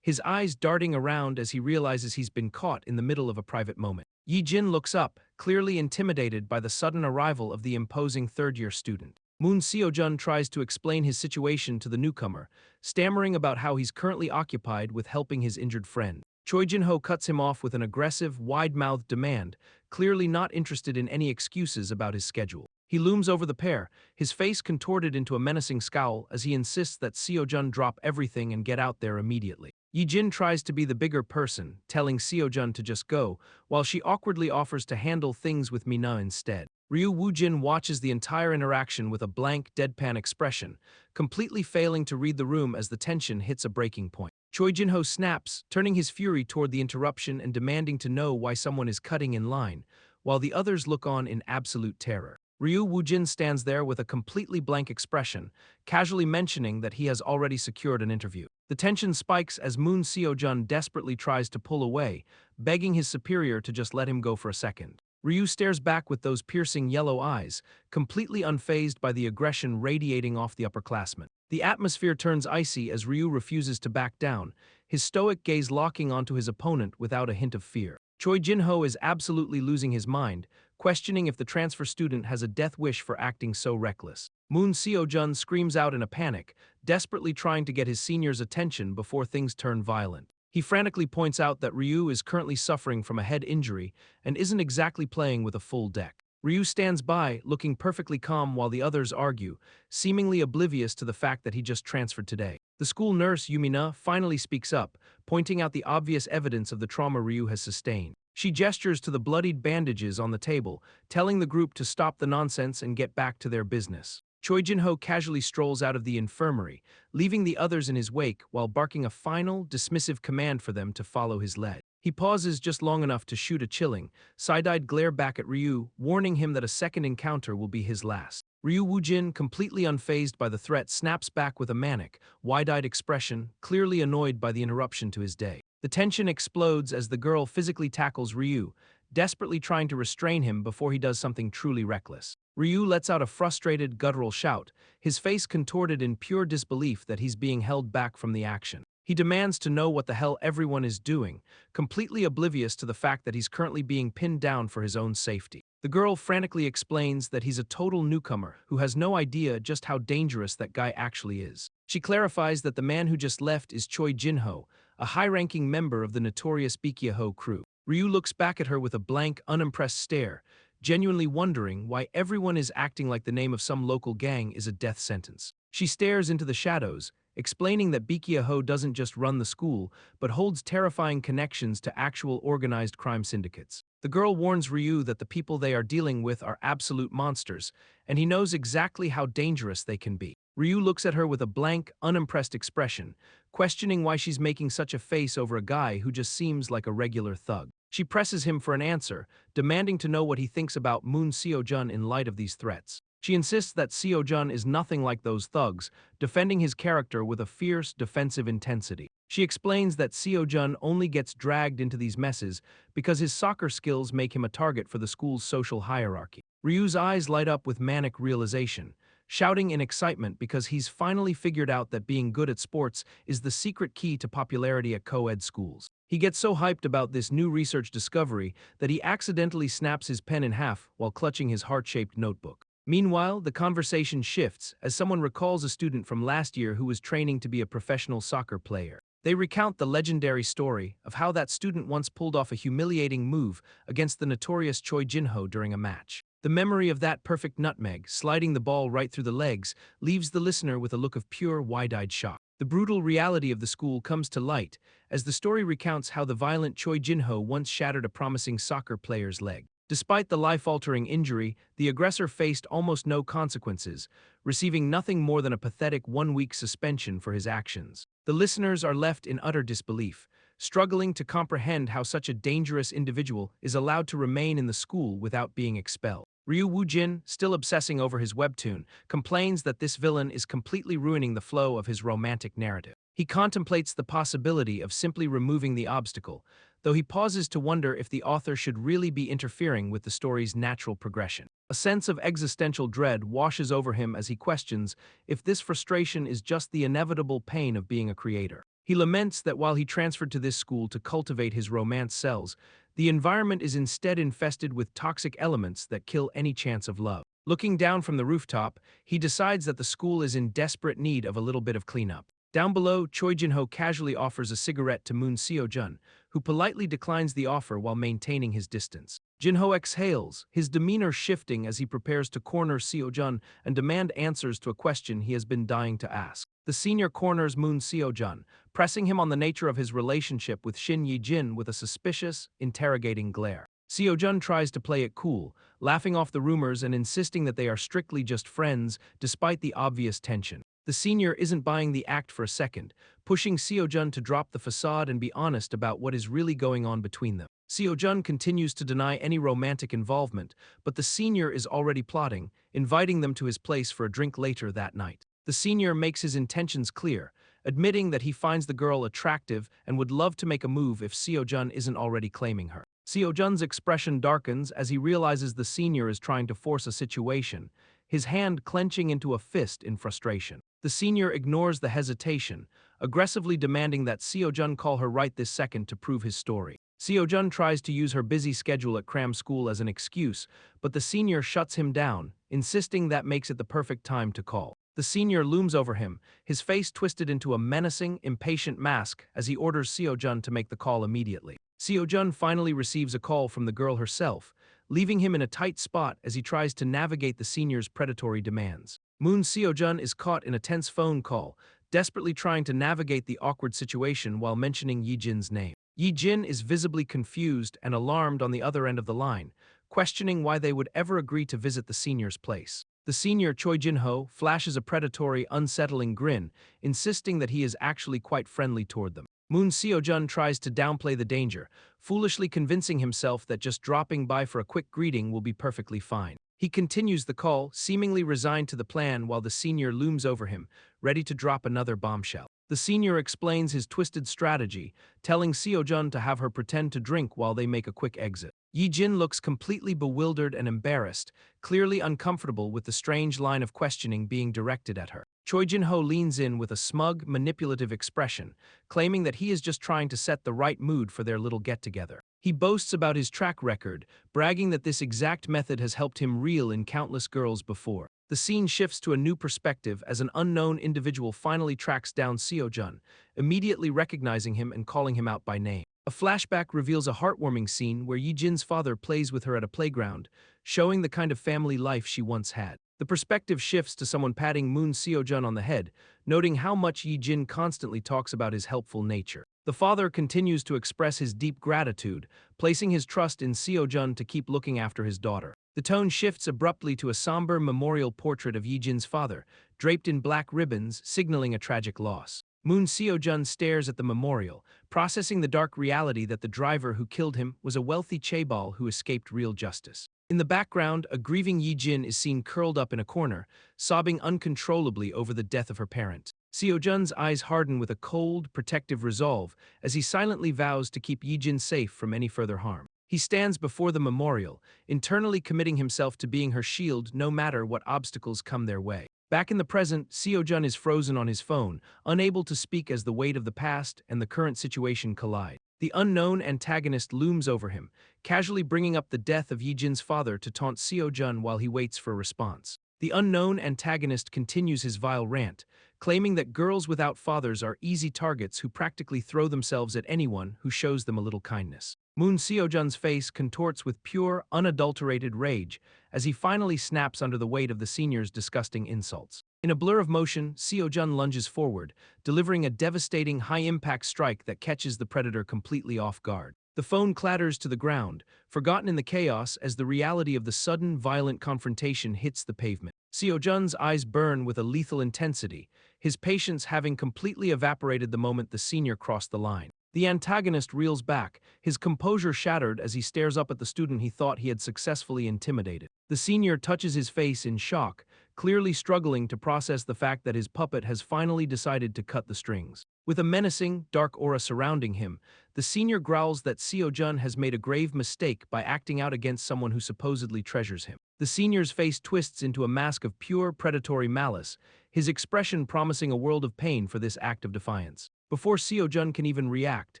his eyes darting around as he realizes he's been caught in the middle of a private moment. Yi Jin looks up, clearly intimidated by the sudden arrival of the imposing third-year student. Moon Seo-jun tries to explain his situation to the newcomer, stammering about how he's currently occupied with helping his injured friend. Choi Jin-ho cuts him off with an aggressive, wide-mouthed demand, clearly not interested in any excuses about his schedule. He looms over the pair, his face contorted into a menacing scowl as he insists that Seo-jun drop everything and get out there immediately. Yi-jin tries to be the bigger person, telling Seo-jun to just go, while she awkwardly offers to handle things with Mina instead. Ryu Woojin watches the entire interaction with a blank, deadpan expression, completely failing to read the room as the tension hits a breaking point. Choi Jin-ho snaps, turning his fury toward the interruption and demanding to know why someone is cutting in line, while the others look on in absolute terror. Ryu Woojin stands there with a completely blank expression, casually mentioning that he has already secured an interview. The tension spikes as Moon Seo-jun desperately tries to pull away, begging his superior to just let him go for a second. Ryu stares back with those piercing yellow eyes, completely unfazed by the aggression radiating off the upperclassmen. The atmosphere turns icy as Ryu refuses to back down, his stoic gaze locking onto his opponent without a hint of fear. Choi Jin-ho is absolutely losing his mind, questioning if the transfer student has a death wish for acting so reckless. Moon Seo-jun screams out in a panic, desperately trying to get his senior's attention before things turn violent. He frantically points out that Ryu is currently suffering from a head injury and isn't exactly playing with a full deck. Ryu stands by, looking perfectly calm while the others argue, seemingly oblivious to the fact that he just transferred today. The school nurse, Yumina, finally speaks up, pointing out the obvious evidence of the trauma Ryu has sustained. She gestures to the bloodied bandages on the table, telling the group to stop the nonsense and get back to their business. Choi Jin-ho casually strolls out of the infirmary, leaving the others in his wake while barking a final, dismissive command for them to follow his lead. He pauses just long enough to shoot a chilling, side-eyed glare back at Ryu, warning him that a second encounter will be his last. Ryu Woojin, completely unfazed by the threat, snaps back with a manic, wide-eyed expression, clearly annoyed by the interruption to his day. The tension explodes as the girl physically tackles Ryu, desperately trying to restrain him before he does something truly reckless. Ryu lets out a frustrated, guttural shout, his face contorted in pure disbelief that he's being held back from the action. He demands to know what the hell everyone is doing, completely oblivious to the fact that he's currently being pinned down for his own safety. The girl frantically explains that he's a total newcomer who has no idea just how dangerous that guy actually is. She clarifies that the man who just left is Choi Jin-ho, a high-ranking member of the notorious Baekhyun-ho crew. Ryu looks back at her with a blank, unimpressed stare, genuinely wondering why everyone is acting like the name of some local gang is a death sentence. She stares into the shadows, explaining that Baekhyun-ho doesn't just run the school, but holds terrifying connections to actual organized crime syndicates. The girl warns Ryu that the people they are dealing with are absolute monsters, and he knows exactly how dangerous they can be. Ryu looks at her with a blank, unimpressed expression, questioning why she's making such a face over a guy who just seems like a regular thug. She presses him for an answer, demanding to know what he thinks about Moon Seo-jun in light of these threats. She insists that Seo-jun is nothing like those thugs, defending his character with a fierce, defensive intensity. She explains that Seo-jun only gets dragged into these messes because his soccer skills make him a target for the school's social hierarchy. Ryu's eyes light up with manic realization, shouting in excitement because he's finally figured out that being good at sports is the secret key to popularity at co-ed schools. He gets so hyped about this new research discovery that he accidentally snaps his pen in half while clutching his heart-shaped notebook. Meanwhile, the conversation shifts as someone recalls a student from last year who was training to be a professional soccer player. They recount the legendary story of how that student once pulled off a humiliating move against the notorious Choi Jin-ho during a match. The memory of that perfect nutmeg, sliding the ball right through the legs, leaves the listener with a look of pure, wide-eyed shock. The brutal reality of the school comes to light as the story recounts how the violent Choi Jin-ho once shattered a promising soccer player's leg. Despite the life-altering injury, the aggressor faced almost no consequences, receiving nothing more than a pathetic one-week suspension for his actions. The listeners are left in utter disbelief, struggling to comprehend how such a dangerous individual is allowed to remain in the school without being expelled. Ryu Woojin, still obsessing over his webtoon, complains that this villain is completely ruining the flow of his romantic narrative. He contemplates the possibility of simply removing the obstacle, though he pauses to wonder if the author should really be interfering with the story's natural progression. A sense of existential dread washes over him as he questions if this frustration is just the inevitable pain of being a creator. He laments that while he transferred to this school to cultivate his romance cells, the environment is instead infested with toxic elements that kill any chance of love. Looking down from the rooftop, he decides that the school is in desperate need of a little bit of cleanup. Down below, Choi Jin-ho casually offers a cigarette to Moon Seo-jun, who politely declines the offer while maintaining his distance. Jin-ho exhales, his demeanor shifting as he prepares to corner Seo-jun and demand answers to a question he has been dying to ask. The senior corners Moon Seo-jun, pressing him on the nature of his relationship with Shin Yi-jin with a suspicious, interrogating glare. Seo-jun tries to play it cool, laughing off the rumors and insisting that they are strictly just friends despite the obvious tension. The senior isn't buying the act for a second, pushing Seo-jun to drop the facade and be honest about what is really going on between them. Seo-jun continues to deny any romantic involvement, but the senior is already plotting, inviting them to his place for a drink later that night. The senior makes his intentions clear, admitting that he finds the girl attractive and would love to make a move if Seo-jun isn't already claiming her. Seo-jun's expression darkens as he realizes the senior is trying to force a situation, his hand clenching into a fist in frustration. The senior ignores the hesitation, aggressively demanding that Seo-jun call her right this second to prove his story. Seo-jun tries to use her busy schedule at cram school as an excuse, but the senior shuts him down, insisting that makes it the perfect time to call. The senior looms over him, his face twisted into a menacing, impatient mask as he orders Seo-jun to make the call immediately. Seo-jun finally receives a call from the girl herself, leaving him in a tight spot as he tries to navigate the senior's predatory demands. Moon Seo-jun is caught in a tense phone call, desperately trying to navigate the awkward situation while mentioning Yi-jin's name. Yi-jin is visibly confused and alarmed on the other end of the line, questioning why they would ever agree to visit the senior's place. The senior Choi Jin-ho flashes a predatory, unsettling grin, insisting that he is actually quite friendly toward them. Moon Seo-jun tries to downplay the danger, foolishly convincing himself that just dropping by for a quick greeting will be perfectly fine. He continues the call, seemingly resigned to the plan while the senior looms over him, ready to drop another bombshell. The senior explains his twisted strategy, telling Seo-jun to have her pretend to drink while they make a quick exit. Yi-jin looks completely bewildered and embarrassed, clearly uncomfortable with the strange line of questioning being directed at her. Choi Jin-ho leans in with a smug, manipulative expression, claiming that he is just trying to set the right mood for their little get-together. He boasts about his track record, bragging that this exact method has helped him reel in countless girls before. The scene shifts to a new perspective as an unknown individual finally tracks down Seo-jun, immediately recognizing him and calling him out by name. A flashback reveals a heartwarming scene where Yi-jin's father plays with her at a playground, showing the kind of family life she once had. The perspective shifts to someone patting Moon Seo-jun on the head, noting how much Yi-jin constantly talks about his helpful nature. The father continues to express his deep gratitude, placing his trust in Seo-jun to keep looking after his daughter. The tone shifts abruptly to a somber memorial portrait of Yi-jin's father, draped in black ribbons, signaling a tragic loss. Moon Seo-jun stares at the memorial, processing the dark reality that the driver who killed him was a wealthy chaebol who escaped real justice. In the background, a grieving Yi-jin is seen curled up in a corner, sobbing uncontrollably over the death of her parent. Seo-jun's eyes harden with a cold, protective resolve as he silently vows to keep Yi-jin safe from any further harm. He stands before the memorial, internally committing himself to being her shield no matter what obstacles come their way. Back in the present, Seo-jun is frozen on his phone, unable to speak as the weight of the past and the current situation collide. The unknown antagonist looms over him, casually bringing up the death of Yi-jin's father to taunt Seo-jun while he waits for a response. The unknown antagonist continues his vile rant, claiming that girls without fathers are easy targets who practically throw themselves at anyone who shows them a little kindness. Moon Seo-jun's face contorts with pure, unadulterated rage as he finally snaps under the weight of the senior's disgusting insults. In a blur of motion, Seo-jun lunges forward, delivering a devastating high-impact strike that catches the predator completely off guard. The phone clatters to the ground, forgotten in the chaos as the reality of the sudden, violent confrontation hits the pavement. Seo-jun's eyes burn with a lethal intensity, his patience having completely evaporated the moment the senior crossed the line. The antagonist reels back, his composure shattered as he stares up at the student he thought he had successfully intimidated. The senior touches his face in shock, clearly struggling to process the fact that his puppet has finally decided to cut the strings. With a menacing, dark aura surrounding him, the senior growls that Seo-jun has made a grave mistake by acting out against someone who supposedly treasures him. The senior's face twists into a mask of pure predatory malice, his expression promising a world of pain for this act of defiance. Before Seo-jun can even react,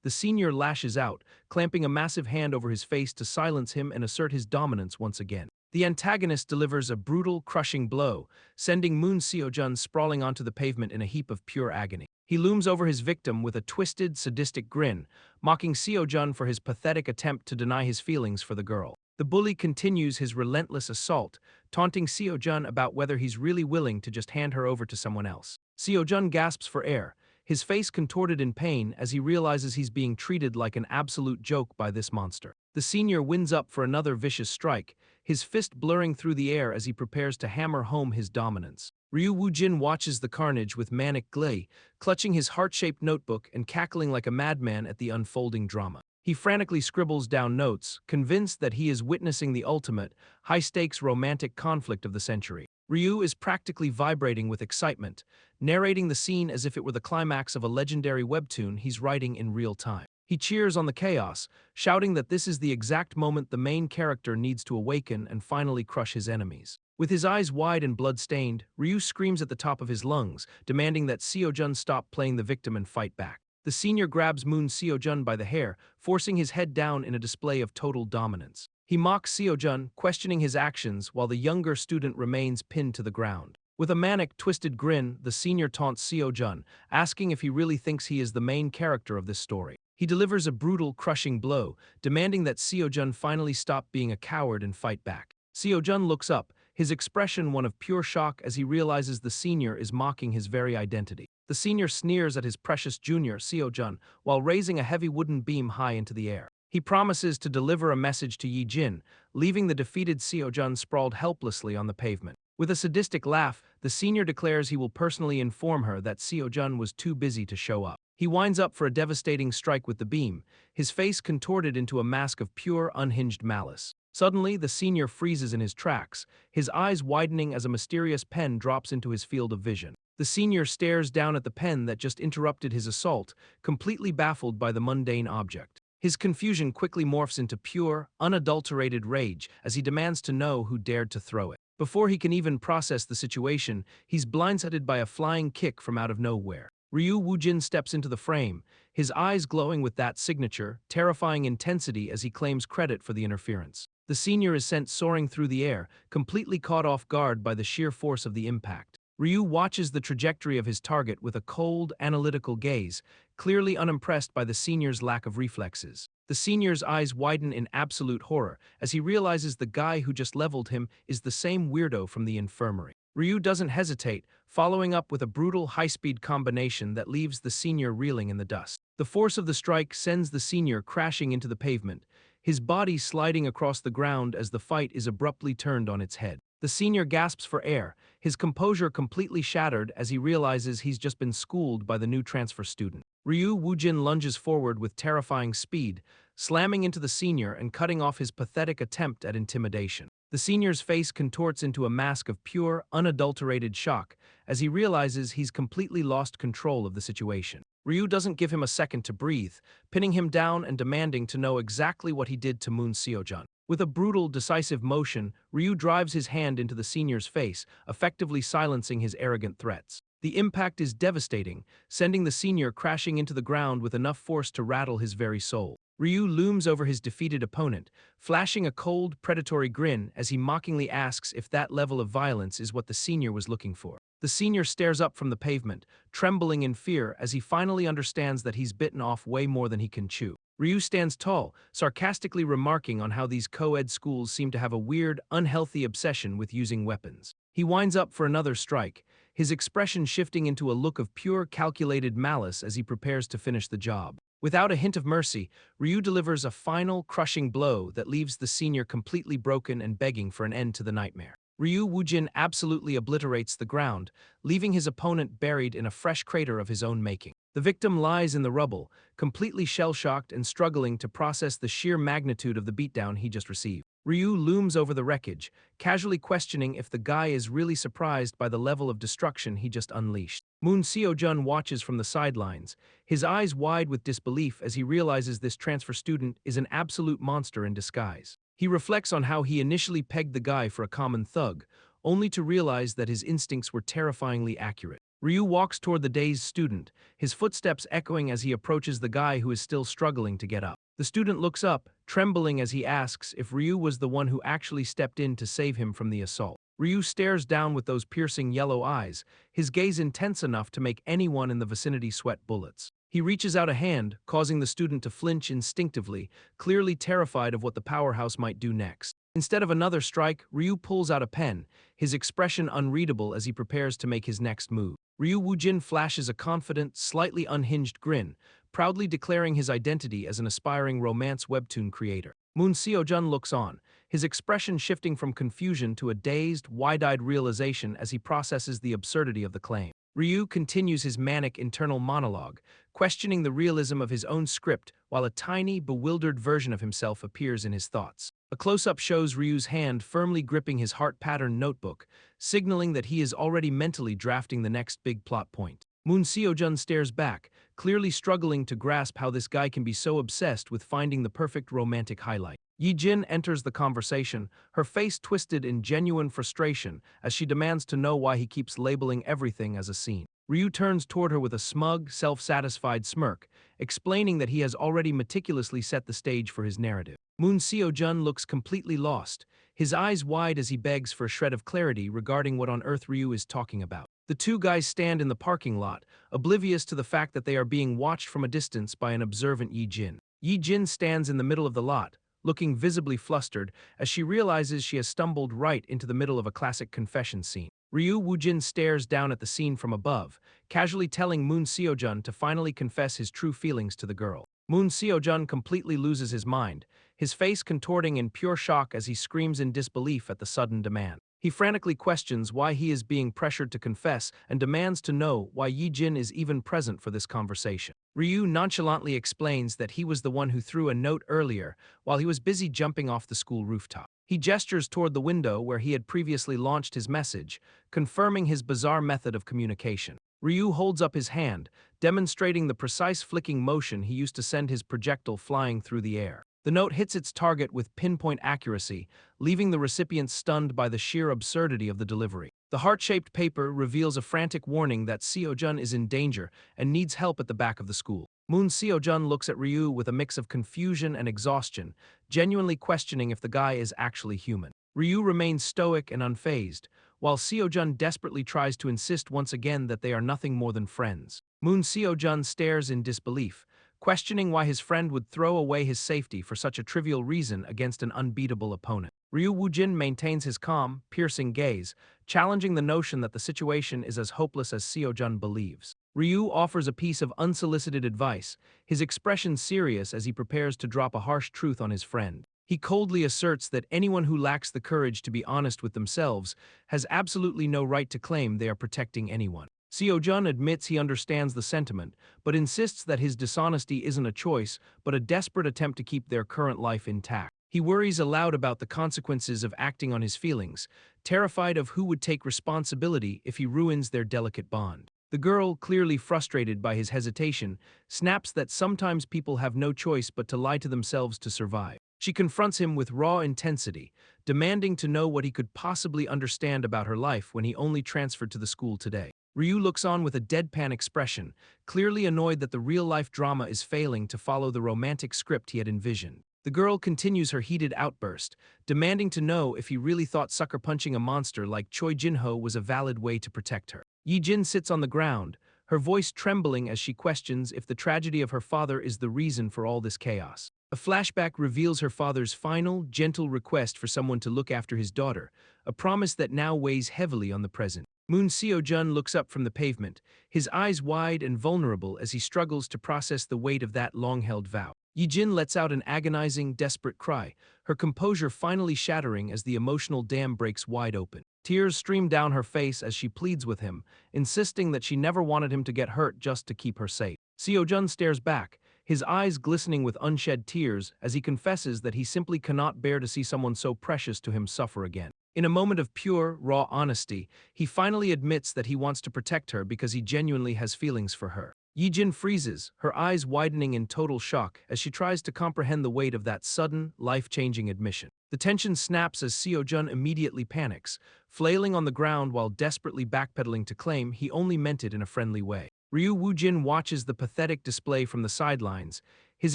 the senior lashes out, clamping a massive hand over his face to silence him and assert his dominance once again. The antagonist delivers a brutal, crushing blow, sending Moon Seo-jun sprawling onto the pavement in a heap of pure agony. He looms over his victim with a twisted, sadistic grin, mocking Seo-jun for his pathetic attempt to deny his feelings for the girl. The bully continues his relentless assault, taunting Seo-jun about whether he's really willing to just hand her over to someone else. Seo-jun gasps for air, his face contorted in pain as he realizes he's being treated like an absolute joke by this monster. The senior winds up for another vicious strike, his fist blurring through the air as he prepares to hammer home his dominance. Ryu Woojin watches the carnage with manic glee, clutching his heart-shaped notebook and cackling like a madman at the unfolding drama. He frantically scribbles down notes, convinced that he is witnessing the ultimate, high-stakes romantic conflict of the century. Ryu is practically vibrating with excitement, narrating the scene as if it were the climax of a legendary webtoon he's writing in real time. He cheers on the chaos, shouting that this is the exact moment the main character needs to awaken and finally crush his enemies. With his eyes wide and blood-stained, Ryu screams at the top of his lungs, demanding that Seo-jun stop playing the victim and fight back. The senior grabs Moon Seo-jun by the hair, forcing his head down in a display of total dominance. He mocks Seo-jun, questioning his actions while the younger student remains pinned to the ground. With a manic, twisted grin, the senior taunts Seo-jun, asking if he really thinks he is the main character of this story. He delivers a brutal, crushing blow, demanding that Seo-jun finally stop being a coward and fight back. Seo-jun looks up, his expression one of pure shock as he realizes the senior is mocking his very identity. The senior sneers at his precious junior, Seo-jun, while raising a heavy wooden beam high into the air. He promises to deliver a message to Yi-jin, leaving the defeated Seo-jun sprawled helplessly on the pavement. With a sadistic laugh, the senior declares he will personally inform her that Seo-jun was too busy to show up. He winds up for a devastating strike with the beam, his face contorted into a mask of pure, unhinged malice. Suddenly, the senior freezes in his tracks, his eyes widening as a mysterious pen drops into his field of vision. The senior stares down at the pen that just interrupted his assault, completely baffled by the mundane object. His confusion quickly morphs into pure, unadulterated rage as he demands to know who dared to throw it. Before he can even process the situation, he's blindsided by a flying kick from out of nowhere. Ryu Woojin steps into the frame, his eyes glowing with that signature, terrifying intensity as he claims credit for the interference. The senior is sent soaring through the air, completely caught off guard by the sheer force of the impact. Ryu watches the trajectory of his target with a cold, analytical gaze, clearly unimpressed by the senior's lack of reflexes. The senior's eyes widen in absolute horror as he realizes the guy who just leveled him is the same weirdo from the infirmary. Ryu doesn't hesitate, following up with a brutal high-speed combination that leaves the senior reeling in the dust. The force of the strike sends the senior crashing into the pavement, his body sliding across the ground as the fight is abruptly turned on its head. The senior gasps for air, his composure completely shattered as he realizes he's just been schooled by the new transfer student. Ryu Woojin lunges forward with terrifying speed, slamming into the senior and cutting off his pathetic attempt at intimidation. The senior's face contorts into a mask of pure, unadulterated shock as he realizes he's completely lost control of the situation. Ryu doesn't give him a second to breathe, pinning him down and demanding to know exactly what he did to Moon Seo-jun. With a brutal, decisive motion, Ryu drives his hand into the senior's face, effectively silencing his arrogant threats. The impact is devastating, sending the senior crashing into the ground with enough force to rattle his very soul. Ryu looms over his defeated opponent, flashing a cold, predatory grin as he mockingly asks if that level of violence is what the senior was looking for. The senior stares up from the pavement, trembling in fear as he finally understands that he's bitten off way more than he can chew. Ryu stands tall, sarcastically remarking on how these co-ed schools seem to have a weird, unhealthy obsession with using weapons. He winds up for another strike, his expression shifting into a look of pure, calculated malice as he prepares to finish the job. Without a hint of mercy, Ryu delivers a final, crushing blow that leaves the senior completely broken and begging for an end to the nightmare. Ryu Woojin absolutely obliterates the ground, leaving his opponent buried in a fresh crater of his own making. The victim lies in the rubble, completely shell-shocked and struggling to process the sheer magnitude of the beatdown he just received. Ryu looms over the wreckage, casually questioning if the guy is really surprised by the level of destruction he just unleashed. Moon Seo-jun watches from the sidelines, his eyes wide with disbelief as he realizes this transfer student is an absolute monster in disguise. He reflects on how he initially pegged the guy for a common thug, only to realize that his instincts were terrifyingly accurate. Ryu walks toward the dazed student, his footsteps echoing as he approaches the guy who is still struggling to get up. The student looks up, trembling as he asks if Ryu was the one who actually stepped in to save him from the assault. Ryu stares down with those piercing yellow eyes, his gaze intense enough to make anyone in the vicinity sweat bullets. He reaches out a hand, causing the student to flinch instinctively, clearly terrified of what the powerhouse might do next. Instead of another strike, Ryu pulls out a pen, his expression unreadable as he prepares to make his next move. Ryu Woojin flashes a confident, slightly unhinged grin, proudly declaring his identity as an aspiring romance webtoon creator. Moon Seo-jun looks on, his expression shifting from confusion to a dazed, wide-eyed realization as he processes the absurdity of the claim. Ryu continues his manic internal monologue, questioning the realism of his own script while a tiny, bewildered version of himself appears in his thoughts. A close-up shows Ryu's hand firmly gripping his heart-patterned notebook, signaling that he is already mentally drafting the next big plot point. Moon Seo-jun stares back, clearly struggling to grasp how this guy can be so obsessed with finding the perfect romantic highlight. Yi-jin enters the conversation, her face twisted in genuine frustration as she demands to know why he keeps labeling everything as a scene. Ryu turns toward her with a smug, self-satisfied smirk, explaining that he has already meticulously set the stage for his narrative. Moon Seo-jun looks completely lost, his eyes wide as he begs for a shred of clarity regarding what on earth Ryu is talking about. The two guys stand in the parking lot, oblivious to the fact that they are being watched from a distance by an observant Yi-jin. Yi-jin stands in the middle of the lot, looking visibly flustered as she realizes she has stumbled right into the middle of a classic confession scene. Ryu Woojin stares down at the scene from above, casually telling Moon Seo-jun to finally confess his true feelings to the girl. Moon Seo-jun completely loses his mind, his face contorting in pure shock as he screams in disbelief at the sudden demand. He frantically questions why he is being pressured to confess and demands to know why Yi-jin is even present for this conversation. Ryu nonchalantly explains that he was the one who threw a note earlier while he was busy jumping off the school rooftop. He gestures toward the window where he had previously launched his message, confirming his bizarre method of communication. Ryu holds up his hand, demonstrating the precise flicking motion he used to send his projectile flying through the air. The note hits its target with pinpoint accuracy, leaving the recipient stunned by the sheer absurdity of the delivery. The heart-shaped paper reveals a frantic warning that Seo-jun is in danger and needs help at the back of the school. Moon Seo-jun looks at Ryu with a mix of confusion and exhaustion, genuinely questioning if the guy is actually human. Ryu remains stoic and unfazed, while Seo-jun desperately tries to insist once again that they are nothing more than friends. Moon Seo-jun stares in disbelief, questioning why his friend would throw away his safety for such a trivial reason against an unbeatable opponent. Ryu Woojin maintains his calm, piercing gaze, challenging the notion that the situation is as hopeless as Seo-jun believes. Ryu offers a piece of unsolicited advice, his expression serious as he prepares to drop a harsh truth on his friend. He coldly asserts that anyone who lacks the courage to be honest with themselves has absolutely no right to claim they are protecting anyone. Seo-jun admits he understands the sentiment, but insists that his dishonesty isn't a choice, but a desperate attempt to keep their current life intact. He worries aloud about the consequences of acting on his feelings, terrified of who would take responsibility if he ruins their delicate bond. The girl, clearly frustrated by his hesitation, snaps that sometimes people have no choice but to lie to themselves to survive. She confronts him with raw intensity, demanding to know what he could possibly understand about her life when he only transferred to the school today. Ryu looks on with a deadpan expression, clearly annoyed that the real-life drama is failing to follow the romantic script he had envisioned. The girl continues her heated outburst, demanding to know if he really thought sucker-punching a monster like Choi Jin-ho was a valid way to protect her. Yi-jin sits on the ground, her voice trembling as she questions if the tragedy of her father is the reason for all this chaos. A flashback reveals her father's final, gentle request for someone to look after his daughter, a promise that now weighs heavily on the present. Moon Seo-jun looks up from the pavement, his eyes wide and vulnerable as he struggles to process the weight of that long-held vow. Yi-jin lets out an agonizing, desperate cry, her composure finally shattering as the emotional dam breaks wide open. Tears stream down her face as she pleads with him, insisting that she never wanted him to get hurt just to keep her safe. Seo-jun stares back, his eyes glistening with unshed tears as he confesses that he simply cannot bear to see someone so precious to him suffer again. In a moment of pure, raw honesty, he finally admits that he wants to protect her because he genuinely has feelings for her. Yijin freezes, her eyes widening in total shock as she tries to comprehend the weight of that sudden, life-changing admission. The tension snaps as Seojun immediately panics, flailing on the ground while desperately backpedaling to claim he only meant it in a friendly way. Ryu Woojin watches the pathetic display from the sidelines, his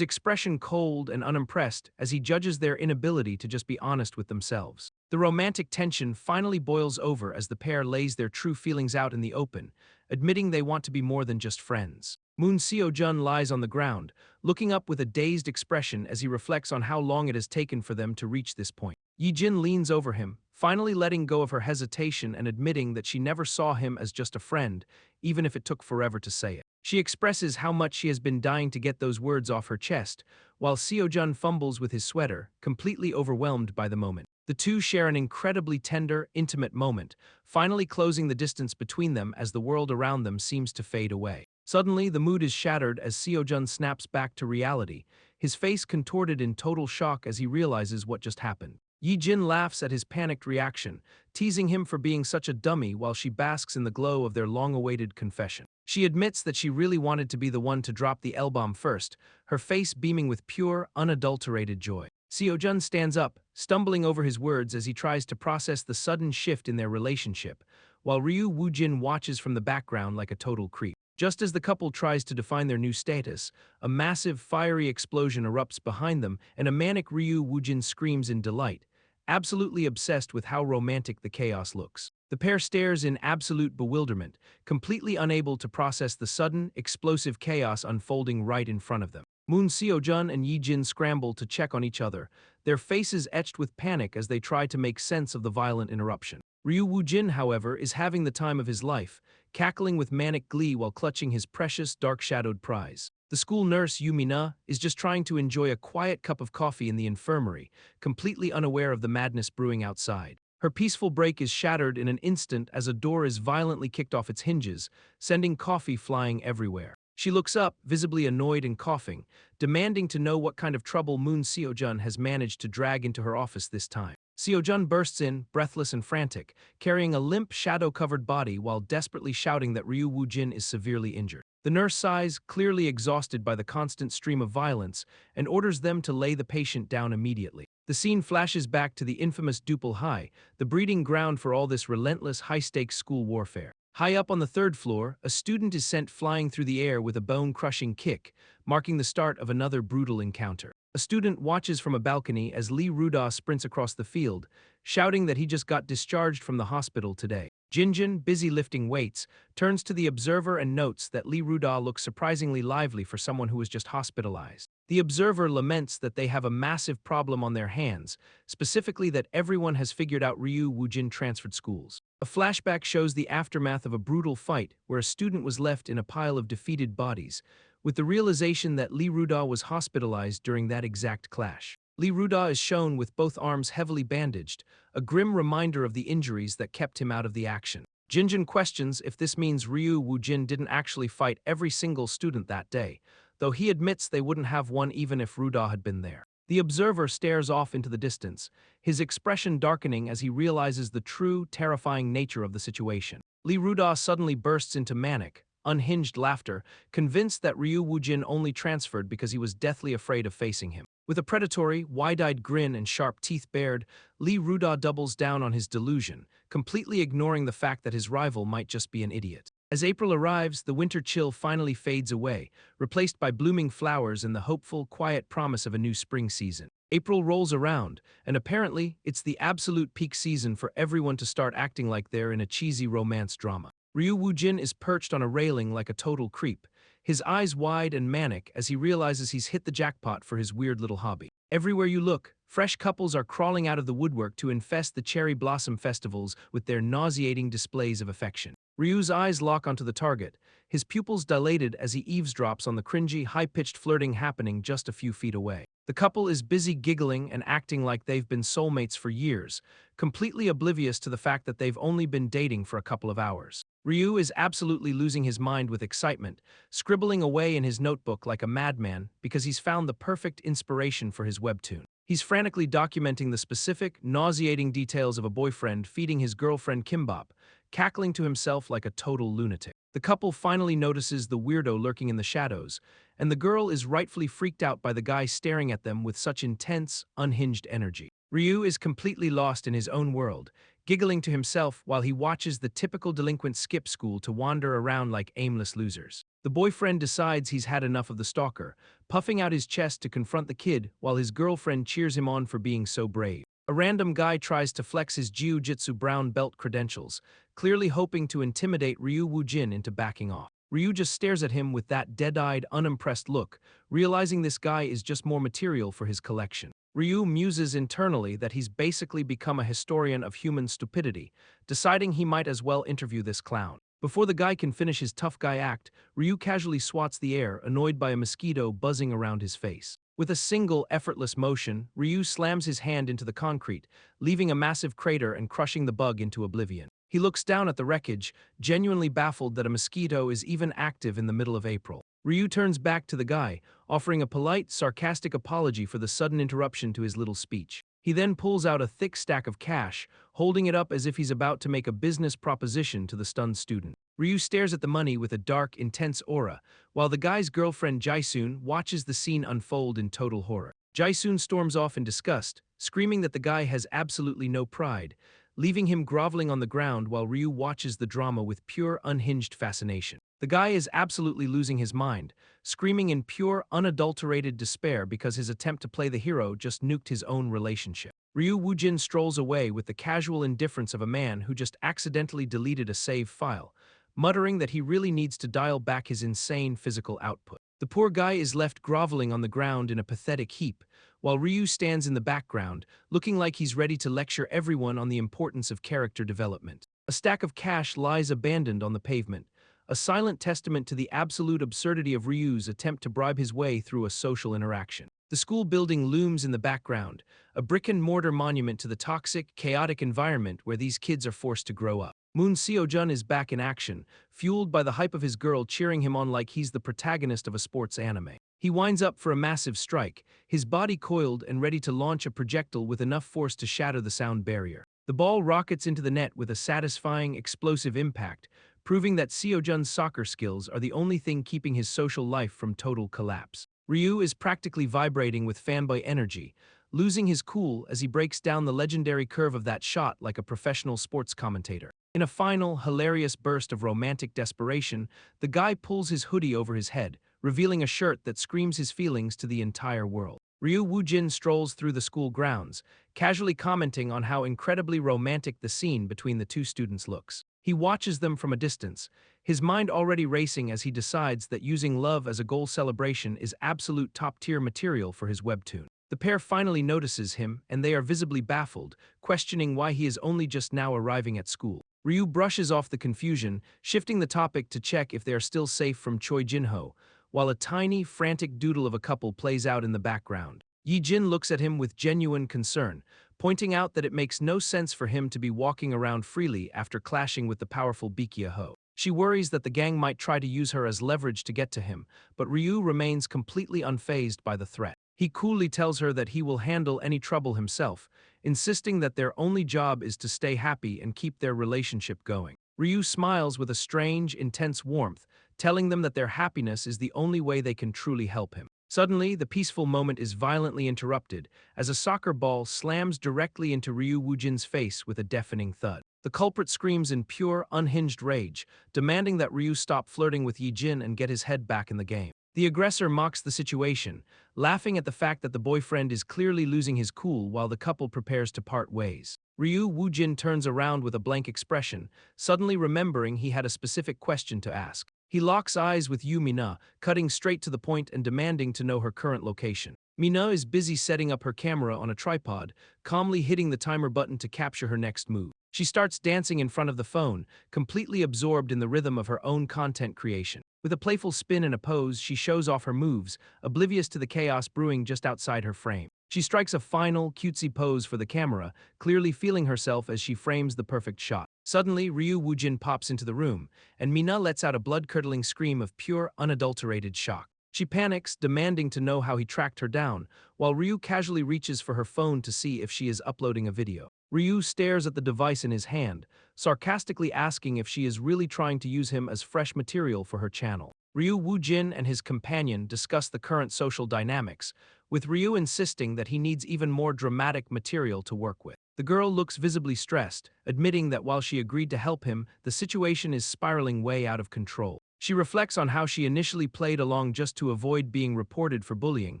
expression cold and unimpressed as he judges their inability to just be honest with themselves. The romantic tension finally boils over as the pair lays their true feelings out in the open, admitting they want to be more than just friends. Moon Seo-jun lies on the ground, looking up with a dazed expression as he reflects on how long it has taken for them to reach this point. Yi-jin leans over him, finally letting go of her hesitation and admitting that she never saw him as just a friend, even if it took forever to say it. She expresses how much she has been dying to get those words off her chest, while Seo-jun fumbles with his sweater, completely overwhelmed by the moment. The two share an incredibly tender, intimate moment, finally closing the distance between them as the world around them seems to fade away. Suddenly, the mood is shattered as Seo-jun snaps back to reality, his face contorted in total shock as he realizes what just happened. Yi-jin laughs at his panicked reaction, teasing him for being such a dummy while she basks in the glow of their long-awaited confession. She admits that she really wanted to be the one to drop the L-bomb first, her face beaming with pure, unadulterated joy. Seo-jun stands up, stumbling over his words as he tries to process the sudden shift in their relationship, while Ryu Woojin watches from the background like a total creep. Just as the couple tries to define their new status, a massive, fiery explosion erupts behind them and a manic Ryu Woojin screams in delight, absolutely obsessed with how romantic the chaos looks. The pair stares in absolute bewilderment, completely unable to process the sudden, explosive chaos unfolding right in front of them. Moon Seo-jun and Yi-jin scramble to check on each other, their faces etched with panic as they try to make sense of the violent interruption. Ryu Woojin, however, is having the time of his life, cackling with manic glee while clutching his precious, dark-shadowed prize. The school nurse, Yumina, is just trying to enjoy a quiet cup of coffee in the infirmary, completely unaware of the madness brewing outside. Her peaceful break is shattered in an instant as a door is violently kicked off its hinges, sending coffee flying everywhere. She looks up, visibly annoyed and coughing, demanding to know what kind of trouble Moon Seo-jun has managed to drag into her office this time. Seo-jun bursts in, breathless and frantic, carrying a limp, shadow-covered body while desperately shouting that Ryu Woojin is severely injured. The nurse sighs, clearly exhausted by the constant stream of violence, and orders them to lay the patient down immediately. The scene flashes back to the infamous Dupal High, the breeding ground for all this relentless, high-stakes school warfare. High up on the third floor, a student is sent flying through the air with a bone-crushing kick, marking the start of another brutal encounter. A student watches from a balcony as Lee Ruda sprints across the field, shouting that he just got discharged from the hospital today. Jinjin, busy lifting weights, turns to the observer and notes that Lee Ruda looks surprisingly lively for someone who was just hospitalized. The observer laments that they have a massive problem on their hands, specifically that everyone has figured out Ryu Woojin transferred schools. A flashback shows the aftermath of a brutal fight where a student was left in a pile of defeated bodies, with the realization that Lee Ruda was hospitalized during that exact clash. Lee Ruda is shown with both arms heavily bandaged, a grim reminder of the injuries that kept him out of the action. Jinjin questions if this means Ryu Woojin didn't actually fight every single student that day, though he admits they wouldn't have won even if Ruda had been there. The observer stares off into the distance, his expression darkening as he realizes the true, terrifying nature of the situation. Lee Ruda suddenly bursts into manic, unhinged laughter, convinced that Ryu Woojin only transferred because he was deathly afraid of facing him. With a predatory, wide-eyed grin and sharp teeth bared, Lee Ruda doubles down on his delusion, completely ignoring the fact that his rival might just be an idiot. As April arrives, the winter chill finally fades away, replaced by blooming flowers and the hopeful, quiet promise of a new spring season. April rolls around, and apparently, it's the absolute peak season for everyone to start acting like they're in a cheesy romance drama. Ryu Woojin is perched on a railing like a total creep, his eyes wide and manic as he realizes he's hit the jackpot for his weird little hobby. Everywhere you look, fresh couples are crawling out of the woodwork to infest the cherry blossom festivals with their nauseating displays of affection. Ryu's eyes lock onto the target, his pupils dilated as he eavesdrops on the cringy, high-pitched flirting happening just a few feet away. The couple is busy giggling and acting like they've been soulmates for years, completely oblivious to the fact that they've only been dating for a couple of hours. Ryu is absolutely losing his mind with excitement, scribbling away in his notebook like a madman because he's found the perfect inspiration for his webtoon. He's frantically documenting the specific, nauseating details of a boyfriend feeding his girlfriend kimbap, cackling to himself like a total lunatic. The couple finally notices the weirdo lurking in the shadows, and the girl is rightfully freaked out by the guy staring at them with such intense, unhinged energy. Ryu is completely lost in his own world, giggling to himself while he watches the typical delinquents skip school to wander around like aimless losers. The boyfriend decides he's had enough of the stalker, puffing out his chest to confront the kid while his girlfriend cheers him on for being so brave. A random guy tries to flex his jiu-jitsu brown belt credentials, clearly hoping to intimidate Ryu Woojin into backing off. Ryu just stares at him with that dead-eyed, unimpressed look, realizing this guy is just more material for his collection. Ryu muses internally that he's basically become a historian of human stupidity, deciding he might as well interview this clown. Before the guy can finish his tough guy act, Ryu casually swats the air, annoyed by a mosquito buzzing around his face. With a single, effortless motion, Ryu slams his hand into the concrete, leaving a massive crater and crushing the bug into oblivion. He looks down at the wreckage, genuinely baffled that a mosquito is even active in the middle of April. Ryu turns back to the guy, offering a polite, sarcastic apology for the sudden interruption to his little speech. He then pulls out a thick stack of cash, holding it up as if he's about to make a business proposition to the stunned student. Ryu stares at the money with a dark, intense aura, while the guy's girlfriend Jaisun watches the scene unfold in total horror. Jaisun storms off in disgust, screaming that the guy has absolutely no pride, leaving him groveling on the ground while Ryu watches the drama with pure, unhinged fascination. The guy is absolutely losing his mind, screaming in pure, unadulterated despair because his attempt to play the hero just nuked his own relationship. Ryu Woojin strolls away with the casual indifference of a man who just accidentally deleted a save file, muttering that he really needs to dial back his insane physical output. The poor guy is left groveling on the ground in a pathetic heap, while Ryu stands in the background, looking like he's ready to lecture everyone on the importance of character development. A stack of cash lies abandoned on the pavement, a silent testament to the absolute absurdity of Ryu's attempt to bribe his way through a social interaction. The school building looms in the background, a brick-and-mortar monument to the toxic, chaotic environment where these kids are forced to grow up. Moon Seo-jun is back in action, fueled by the hype of his girl cheering him on like he's the protagonist of a sports anime. He winds up for a massive strike, his body coiled and ready to launch a projectile with enough force to shatter the sound barrier. The ball rockets into the net with a satisfying, explosive impact, proving that Seo-jun's soccer skills are the only thing keeping his social life from total collapse. Ryu is practically vibrating with fanboy energy, losing his cool as he breaks down the legendary curve of that shot like a professional sports commentator. In a final, hilarious burst of romantic desperation, the guy pulls his hoodie over his head, revealing a shirt that screams his feelings to the entire world. Ryu Woojin strolls through the school grounds, casually commenting on how incredibly romantic the scene between the two students looks. He watches them from a distance, his mind already racing as he decides that using love as a goal celebration is absolute top-tier material for his webtoon. The pair finally notices him, and they are visibly baffled, questioning why he is only just now arriving at school. Ryu brushes off the confusion, shifting the topic to check if they are still safe from Choi Jin-ho, while a tiny, frantic doodle of a couple plays out in the background. Yi-jin looks at him with genuine concern, pointing out that it makes no sense for him to be walking around freely after clashing with the powerful Bikya-ho. She worries that the gang might try to use her as leverage to get to him, but Ryu remains completely unfazed by the threat. He coolly tells her that he will handle any trouble himself, insisting that their only job is to stay happy and keep their relationship going. Ryu smiles with a strange, intense warmth, telling them that their happiness is the only way they can truly help him. Suddenly, the peaceful moment is violently interrupted as a soccer ball slams directly into Ryu Woojin's face with a deafening thud. The culprit screams in pure, unhinged rage, demanding that Ryu stop flirting with Yi-jin and get his head back in the game. The aggressor mocks the situation, laughing at the fact that the boyfriend is clearly losing his cool while the couple prepares to part ways. Ryu Woojin turns around with a blank expression, suddenly remembering he had a specific question to ask. He locks eyes with Yu Mina, cutting straight to the point and demanding to know her current location. Mina is busy setting up her camera on a tripod, calmly hitting the timer button to capture her next move. She starts dancing in front of the phone, completely absorbed in the rhythm of her own content creation. With a playful spin and a pose, she shows off her moves, oblivious to the chaos brewing just outside her frame. She strikes a final, cutesy pose for the camera, clearly feeling herself as she frames the perfect shot. Suddenly, Ryu Woojin pops into the room, and Mina lets out a blood-curdling scream of pure, unadulterated shock. She panics, demanding to know how he tracked her down, while Ryu casually reaches for her phone to see if she is uploading a video. Ryu stares at the device in his hand, sarcastically asking if she is really trying to use him as fresh material for her channel. Ryu Woojin and his companion discuss the current social dynamics, with Ryu insisting that he needs even more dramatic material to work with. The girl looks visibly stressed, admitting that while she agreed to help him, the situation is spiraling way out of control. She reflects on how she initially played along just to avoid being reported for bullying,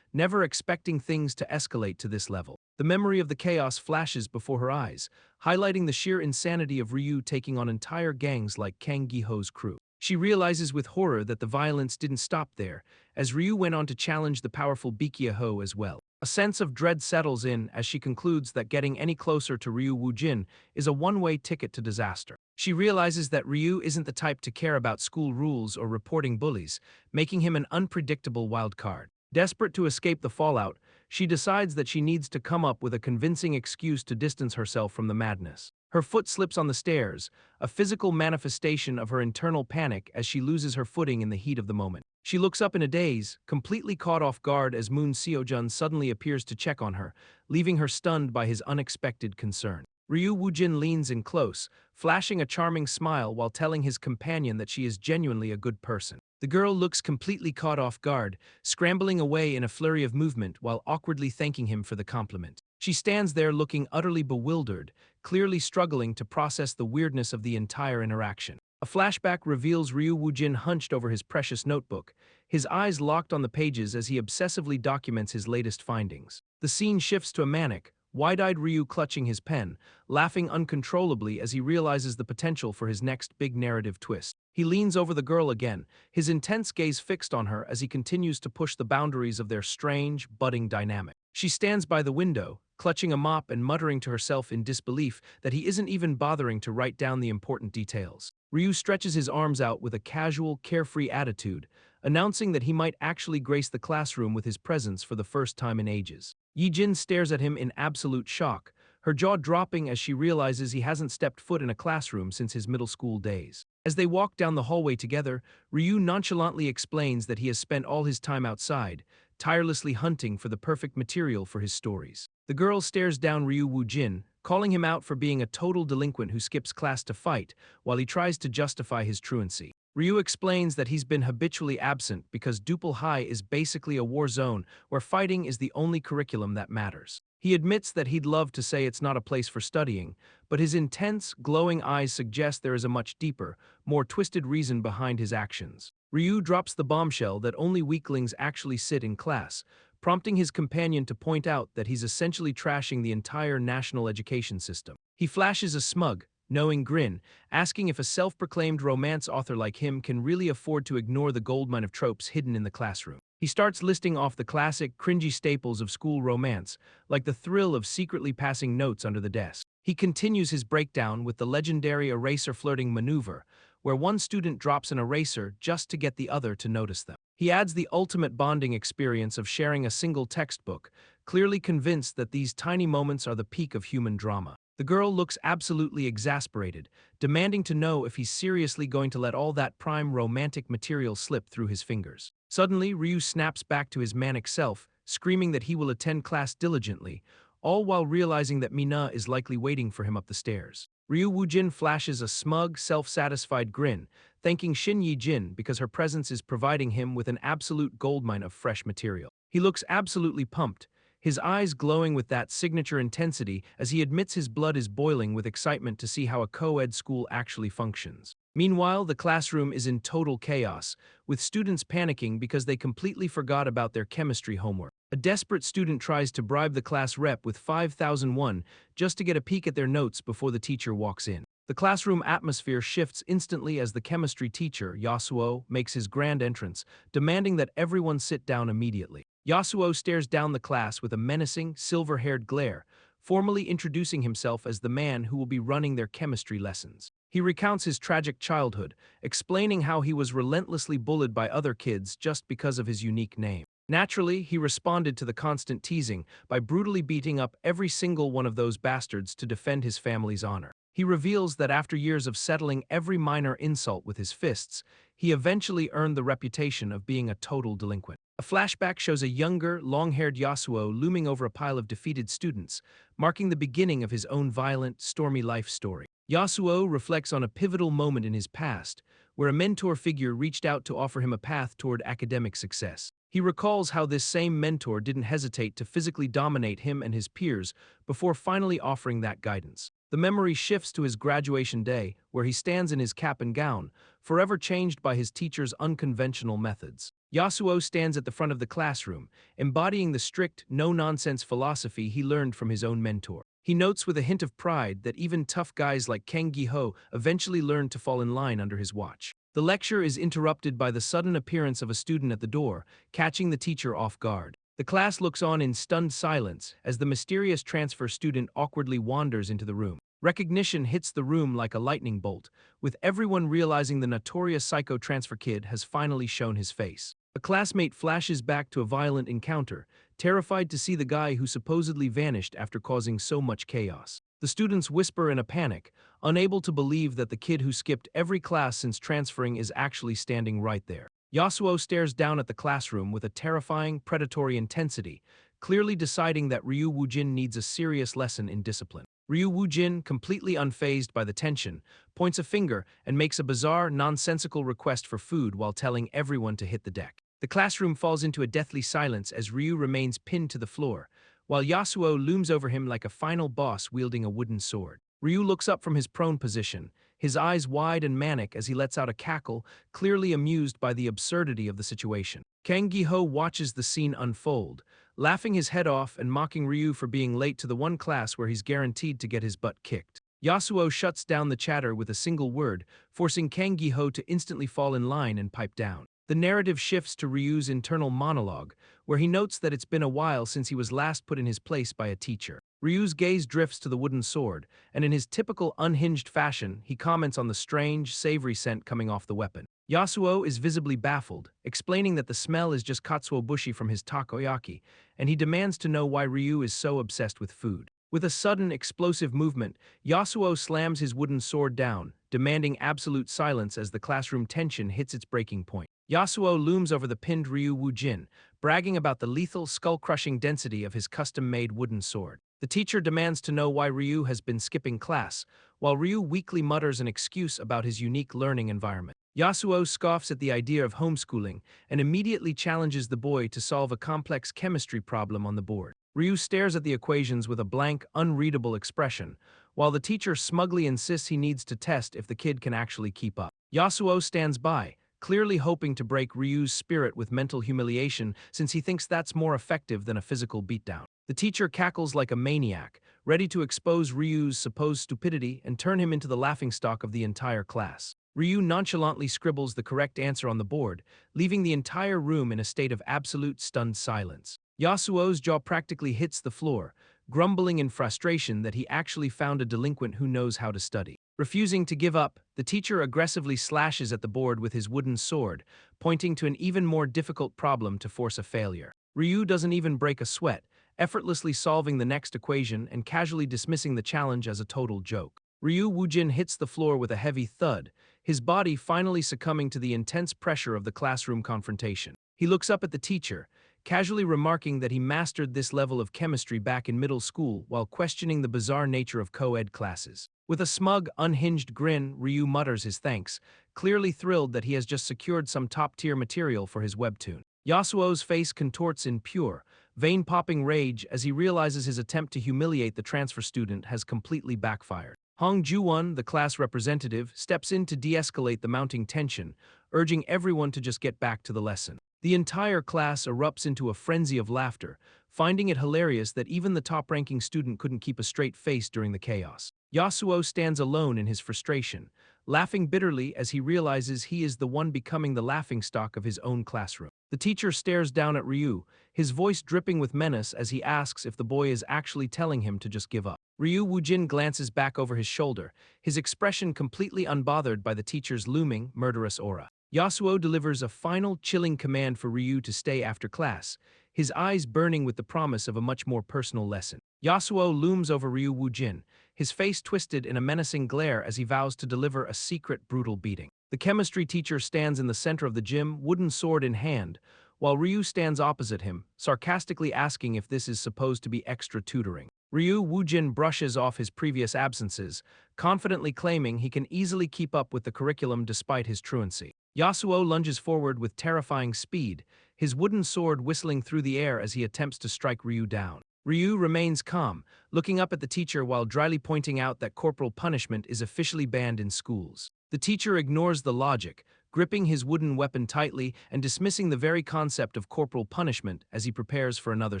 never expecting things to escalate to this level. The memory of the chaos flashes before her eyes, highlighting the sheer insanity of Ryu taking on entire gangs like Kang Gi-ho's crew. She realizes with horror that the violence didn't stop there, as Ryu went on to challenge the powerful Bikia-ho as well. A sense of dread settles in as she concludes that getting any closer to Ryu Woojin is a one-way ticket to disaster. She realizes that Ryu isn't the type to care about school rules or reporting bullies, making him an unpredictable wild card. Desperate to escape the fallout, she decides that she needs to come up with a convincing excuse to distance herself from the madness. Her foot slips on the stairs, a physical manifestation of her internal panic as she loses her footing in the heat of the moment. She looks up in a daze, completely caught off guard as Moon Seojun suddenly appears to check on her, leaving her stunned by his unexpected concern. Ryu Woojin leans in close, flashing a charming smile while telling his companion that she is genuinely a good person. The girl looks completely caught off guard, scrambling away in a flurry of movement while awkwardly thanking him for the compliment. She stands there looking utterly bewildered, clearly struggling to process the weirdness of the entire interaction. A flashback reveals Ryu Woojin hunched over his precious notebook, his eyes locked on the pages as he obsessively documents his latest findings. The scene shifts to a manic, wide-eyed Ryu clutching his pen, laughing uncontrollably as he realizes the potential for his next big narrative twist. He leans over the girl again, his intense gaze fixed on her as he continues to push the boundaries of their strange, budding dynamic. She stands by the window, clutching a mop and muttering to herself in disbelief that he isn't even bothering to write down the important details. Ryu stretches his arms out with a casual, carefree attitude, announcing that he might actually grace the classroom with his presence for the first time in ages. Yi-jin stares at him in absolute shock, her jaw dropping as she realizes he hasn't stepped foot in a classroom since his middle school days. As they walk down the hallway together, Ryu nonchalantly explains that he has spent all his time outside, tirelessly hunting for the perfect material for his stories. The girl stares down Ryu Woojin, calling him out for being a total delinquent who skips class to fight, while he tries to justify his truancy. Ryu explains that he's been habitually absent because Dupal High is basically a war zone where fighting is the only curriculum that matters. He admits that he'd love to say it's not a place for studying, but his intense, glowing eyes suggest there is a much deeper, more twisted reason behind his actions. Ryu drops the bombshell that only weaklings actually sit in class, prompting his companion to point out that he's essentially trashing the entire national education system. He flashes a smug, knowing grin, asking if a self-proclaimed romance author like him can really afford to ignore the goldmine of tropes hidden in the classroom. He starts listing off the classic, cringy staples of school romance, like the thrill of secretly passing notes under the desk. He continues his breakdown with the legendary eraser flirting maneuver, where one student drops an eraser just to get the other to notice them. He adds the ultimate bonding experience of sharing a single textbook, clearly convinced that these tiny moments are the peak of human drama. The girl looks absolutely exasperated, demanding to know if he's seriously going to let all that prime romantic material slip through his fingers. Suddenly, Ryu snaps back to his manic self, screaming that he will attend class diligently, all while realizing that Mina is likely waiting for him up the stairs. Ryu Woojin flashes a smug, self-satisfied grin, thanking Shin Yi-jin because her presence is providing him with an absolute goldmine of fresh material. He looks absolutely pumped, his eyes glowing with that signature intensity as he admits his blood is boiling with excitement to see how a co-ed school actually functions. Meanwhile, the classroom is in total chaos, with students panicking because they completely forgot about their chemistry homework. A desperate student tries to bribe the class rep with 5,000 won just to get a peek at their notes before the teacher walks in. The classroom atmosphere shifts instantly as the chemistry teacher, Yasuo, makes his grand entrance, demanding that everyone sit down immediately. Yasuo stares down the class with a menacing, silver-haired glare, formally introducing himself as the man who will be running their chemistry lessons. He recounts his tragic childhood, explaining how he was relentlessly bullied by other kids just because of his unique name. Naturally, he responded to the constant teasing by brutally beating up every single one of those bastards to defend his family's honor. He reveals that after years of settling every minor insult with his fists, he eventually earned the reputation of being a total delinquent. A flashback shows a younger, long-haired Yasuo looming over a pile of defeated students, marking the beginning of his own violent, stormy life story. Yasuo reflects on a pivotal moment in his past, where a mentor figure reached out to offer him a path toward academic success. He recalls how this same mentor didn't hesitate to physically dominate him and his peers before finally offering that guidance. The memory shifts to his graduation day, where he stands in his cap and gown, forever changed by his teacher's unconventional methods. Yasuo stands at the front of the classroom, embodying the strict, no-nonsense philosophy he learned from his own mentor. He notes with a hint of pride that even tough guys like Kang Gi-ho eventually learned to fall in line under his watch. The lecture is interrupted by the sudden appearance of a student at the door, catching the teacher off guard. The class looks on in stunned silence as the mysterious transfer student awkwardly wanders into the room. Recognition hits the room like a lightning bolt, with everyone realizing the notorious psycho transfer kid has finally shown his face. A classmate flashes back to a violent encounter, terrified to see the guy who supposedly vanished after causing so much chaos. The students whisper in a panic, unable to believe that the kid who skipped every class since transferring is actually standing right there. Yasuo stares down at the classroom with a terrifying, predatory intensity, clearly deciding that Ryu Woojin needs a serious lesson in discipline. Ryu Woojin, completely unfazed by the tension, points a finger and makes a bizarre, nonsensical request for food while telling everyone to hit the deck. The classroom falls into a deathly silence as Ryu remains pinned to the floor, while Yasuo looms over him like a final boss wielding a wooden sword. Ryu looks up from his prone position, his eyes wide and manic as he lets out a cackle, clearly amused by the absurdity of the situation. Kang Gi-ho watches the scene unfold, laughing his head off and mocking Ryu for being late to the one class where he's guaranteed to get his butt kicked. Yasuo shuts down the chatter with a single word, forcing Kang Gi-ho to instantly fall in line and pipe down. The narrative shifts to Ryu's internal monologue, where he notes that it's been a while since he was last put in his place by a teacher. Ryu's gaze drifts to the wooden sword, and in his typical unhinged fashion, he comments on the strange, savory scent coming off the weapon. Yasuo is visibly baffled, explaining that the smell is just katsuobushi from his takoyaki, and he demands to know why Ryu is so obsessed with food. With a sudden, explosive movement, Yasuo slams his wooden sword down, demanding absolute silence as the classroom tension hits its breaking point. Yasuo looms over the pinned Ryu Woojin, bragging about the lethal, skull-crushing density of his custom-made wooden sword. The teacher demands to know why Ryu has been skipping class, while Ryu weakly mutters an excuse about his unique learning environment. Yasuo scoffs at the idea of homeschooling and immediately challenges the boy to solve a complex chemistry problem on the board. Ryu stares at the equations with a blank, unreadable expression, while the teacher smugly insists he needs to test if the kid can actually keep up. Yasuo stands by, clearly hoping to break Ryu's spirit with mental humiliation since he thinks that's more effective than a physical beatdown. The teacher cackles like a maniac, ready to expose Ryu's supposed stupidity and turn him into the laughingstock of the entire class. Ryu nonchalantly scribbles the correct answer on the board, leaving the entire room in a state of absolute stunned silence. Yasuo's jaw practically hits the floor, grumbling in frustration that he actually found a delinquent who knows how to study. Refusing to give up, the teacher aggressively slashes at the board with his wooden sword, pointing to an even more difficult problem to force a failure. Ryu doesn't even break a sweat, effortlessly solving the next equation and casually dismissing the challenge as a total joke. Ryu Woojin hits the floor with a heavy thud, his body finally succumbing to the intense pressure of the classroom confrontation. He looks up at the teacher, casually remarking that he mastered this level of chemistry back in middle school while questioning the bizarre nature of co-ed classes. With a smug, unhinged grin, Ryu mutters his thanks, clearly thrilled that he has just secured some top-tier material for his webtoon. Yasuo's face contorts in pure, vein-popping rage as he realizes his attempt to humiliate the transfer student has completely backfired. Hong Ju-won, the class representative, steps in to de-escalate the mounting tension, urging everyone to just get back to the lesson. The entire class erupts into a frenzy of laughter, finding it hilarious that even the top-ranking student couldn't keep a straight face during the chaos. Yasuo stands alone in his frustration, laughing bitterly as he realizes he is the one becoming the laughingstock of his own classroom. The teacher stares down at Ryu, his voice dripping with menace as he asks if the boy is actually telling him to just give up. Ryu Woojin glances back over his shoulder, his expression completely unbothered by the teacher's looming, murderous aura. Yasuo delivers a final chilling command for Ryu to stay after class, his eyes burning with the promise of a much more personal lesson. Yasuo looms over Ryu Woojin, his face twisted in a menacing glare as he vows to deliver a secret, brutal beating. The chemistry teacher stands in the center of the gym, wooden sword in hand, while Ryu stands opposite him, sarcastically asking if this is supposed to be extra tutoring. Ryu Woojin brushes off his previous absences, confidently claiming he can easily keep up with the curriculum despite his truancy. Yasuo lunges forward with terrifying speed, his wooden sword whistling through the air as he attempts to strike Ryu down. Ryu remains calm, looking up at the teacher while dryly pointing out that corporal punishment is officially banned in schools. The teacher ignores the logic, gripping his wooden weapon tightly and dismissing the very concept of corporal punishment as he prepares for another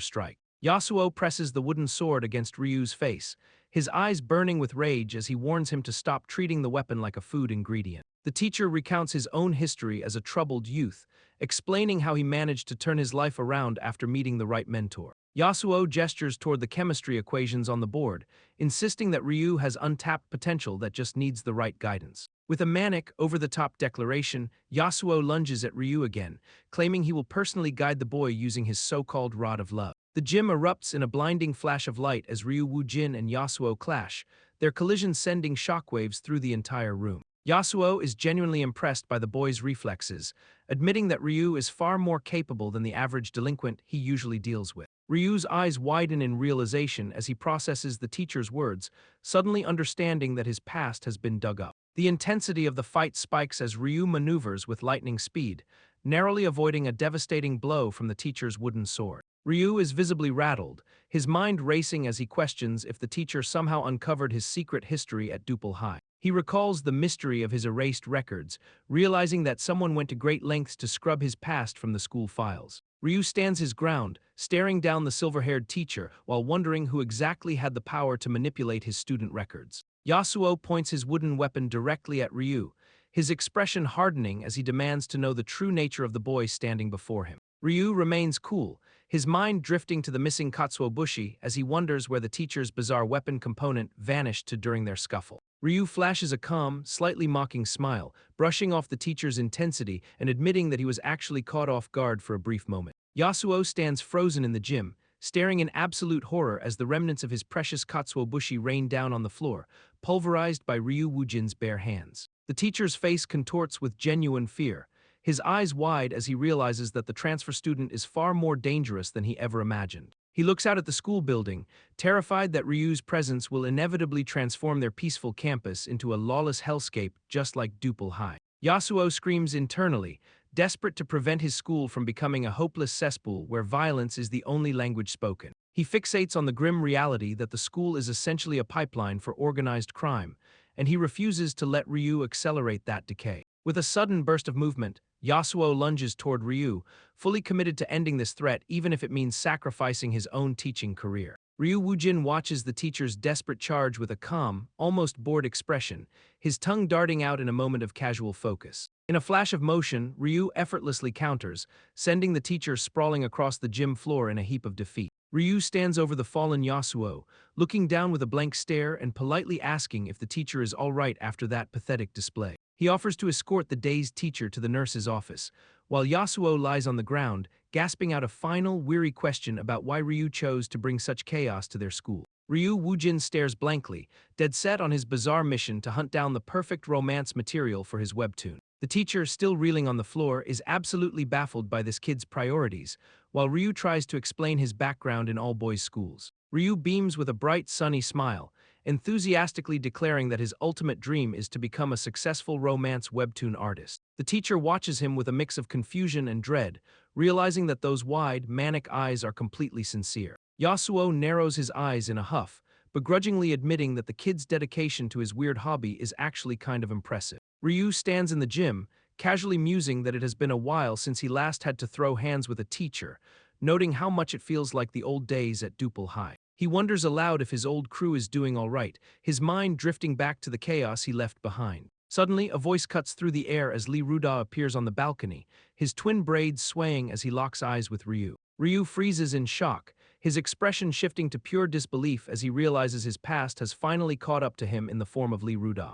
strike. Yasuo presses the wooden sword against Ryu's face, his eyes burning with rage as he warns him to stop treating the weapon like a food ingredient. The teacher recounts his own history as a troubled youth, explaining how he managed to turn his life around after meeting the right mentor. Yasuo gestures toward the chemistry equations on the board, insisting that Ryu has untapped potential that just needs the right guidance. With a manic, over-the-top declaration, Yasuo lunges at Ryu again, claiming he will personally guide the boy using his so-called rod of love. The gym erupts in a blinding flash of light as Ryu Woojin and Yasuo clash, their collision sending shockwaves through the entire room. Yasuo is genuinely impressed by the boy's reflexes, admitting that Ryu is far more capable than the average delinquent he usually deals with. Ryu's eyes widen in realization as he processes the teacher's words, suddenly understanding that his past has been dug up. The intensity of the fight spikes as Ryu maneuvers with lightning speed, narrowly avoiding a devastating blow from the teacher's wooden sword. Ryu is visibly rattled, his mind racing as he questions if the teacher somehow uncovered his secret history at Duple High. He recalls the mystery of his erased records, realizing that someone went to great lengths to scrub his past from the school files. Ryu stands his ground, staring down the silver-haired teacher while wondering who exactly had the power to manipulate his student records. Yasuo points his wooden weapon directly at Ryu, his expression hardening as he demands to know the true nature of the boy standing before him. Ryu remains cool, his mind drifting to the missing Katsuobushi as he wonders where the teacher's bizarre weapon component vanished to during their scuffle. Ryu flashes a calm, slightly mocking smile, brushing off the teacher's intensity and admitting that he was actually caught off guard for a brief moment. Yasuo stands frozen in the gym, staring in absolute horror as the remnants of his precious Katsuobushi rain down on the floor, pulverized by Ryu Woojin's bare hands. The teacher's face contorts with genuine fear, his eyes wide as he realizes that the transfer student is far more dangerous than he ever imagined. He looks out at the school building, terrified that Ryu's presence will inevitably transform their peaceful campus into a lawless hellscape just like Duple High. Yasuo screams internally, desperate to prevent his school from becoming a hopeless cesspool where violence is the only language spoken. He fixates on the grim reality that the school is essentially a pipeline for organized crime, and he refuses to let Ryu accelerate that decay. With a sudden burst of movement, Yasuo lunges toward Ryu, fully committed to ending this threat even if it means sacrificing his own teaching career. Ryu Woojin watches the teacher's desperate charge with a calm, almost bored expression, his tongue darting out in a moment of casual focus. In a flash of motion, Ryu effortlessly counters, sending the teacher sprawling across the gym floor in a heap of defeat. Ryu stands over the fallen Yasuo, looking down with a blank stare and politely asking if the teacher is all right after that pathetic display. He offers to escort the dazed teacher to the nurse's office, while Yasuo lies on the ground, gasping out a final, weary question about why Ryu chose to bring such chaos to their school. Ryu Woojin stares blankly, dead set on his bizarre mission to hunt down the perfect romance material for his webtoon. The teacher, still reeling on the floor, is absolutely baffled by this kid's priorities, while Ryu tries to explain his background in all-boys schools. Ryu beams with a bright, sunny smile, enthusiastically declaring that his ultimate dream is to become a successful romance webtoon artist. The teacher watches him with a mix of confusion and dread, realizing that those wide, manic eyes are completely sincere. Yasuo narrows his eyes in a huff, begrudgingly admitting that the kid's dedication to his weird hobby is actually kind of impressive. Ryu stands in the gym, casually musing that it has been a while since he last had to throw hands with a teacher, noting how much it feels like the old days at Duple High. He wonders aloud if his old crew is doing all right, his mind drifting back to the chaos he left behind. Suddenly, a voice cuts through the air as Lee Ruda appears on the balcony, his twin braids swaying as he locks eyes with Ryu. Ryu freezes in shock, his expression shifting to pure disbelief as he realizes his past has finally caught up to him in the form of Lee Ruda.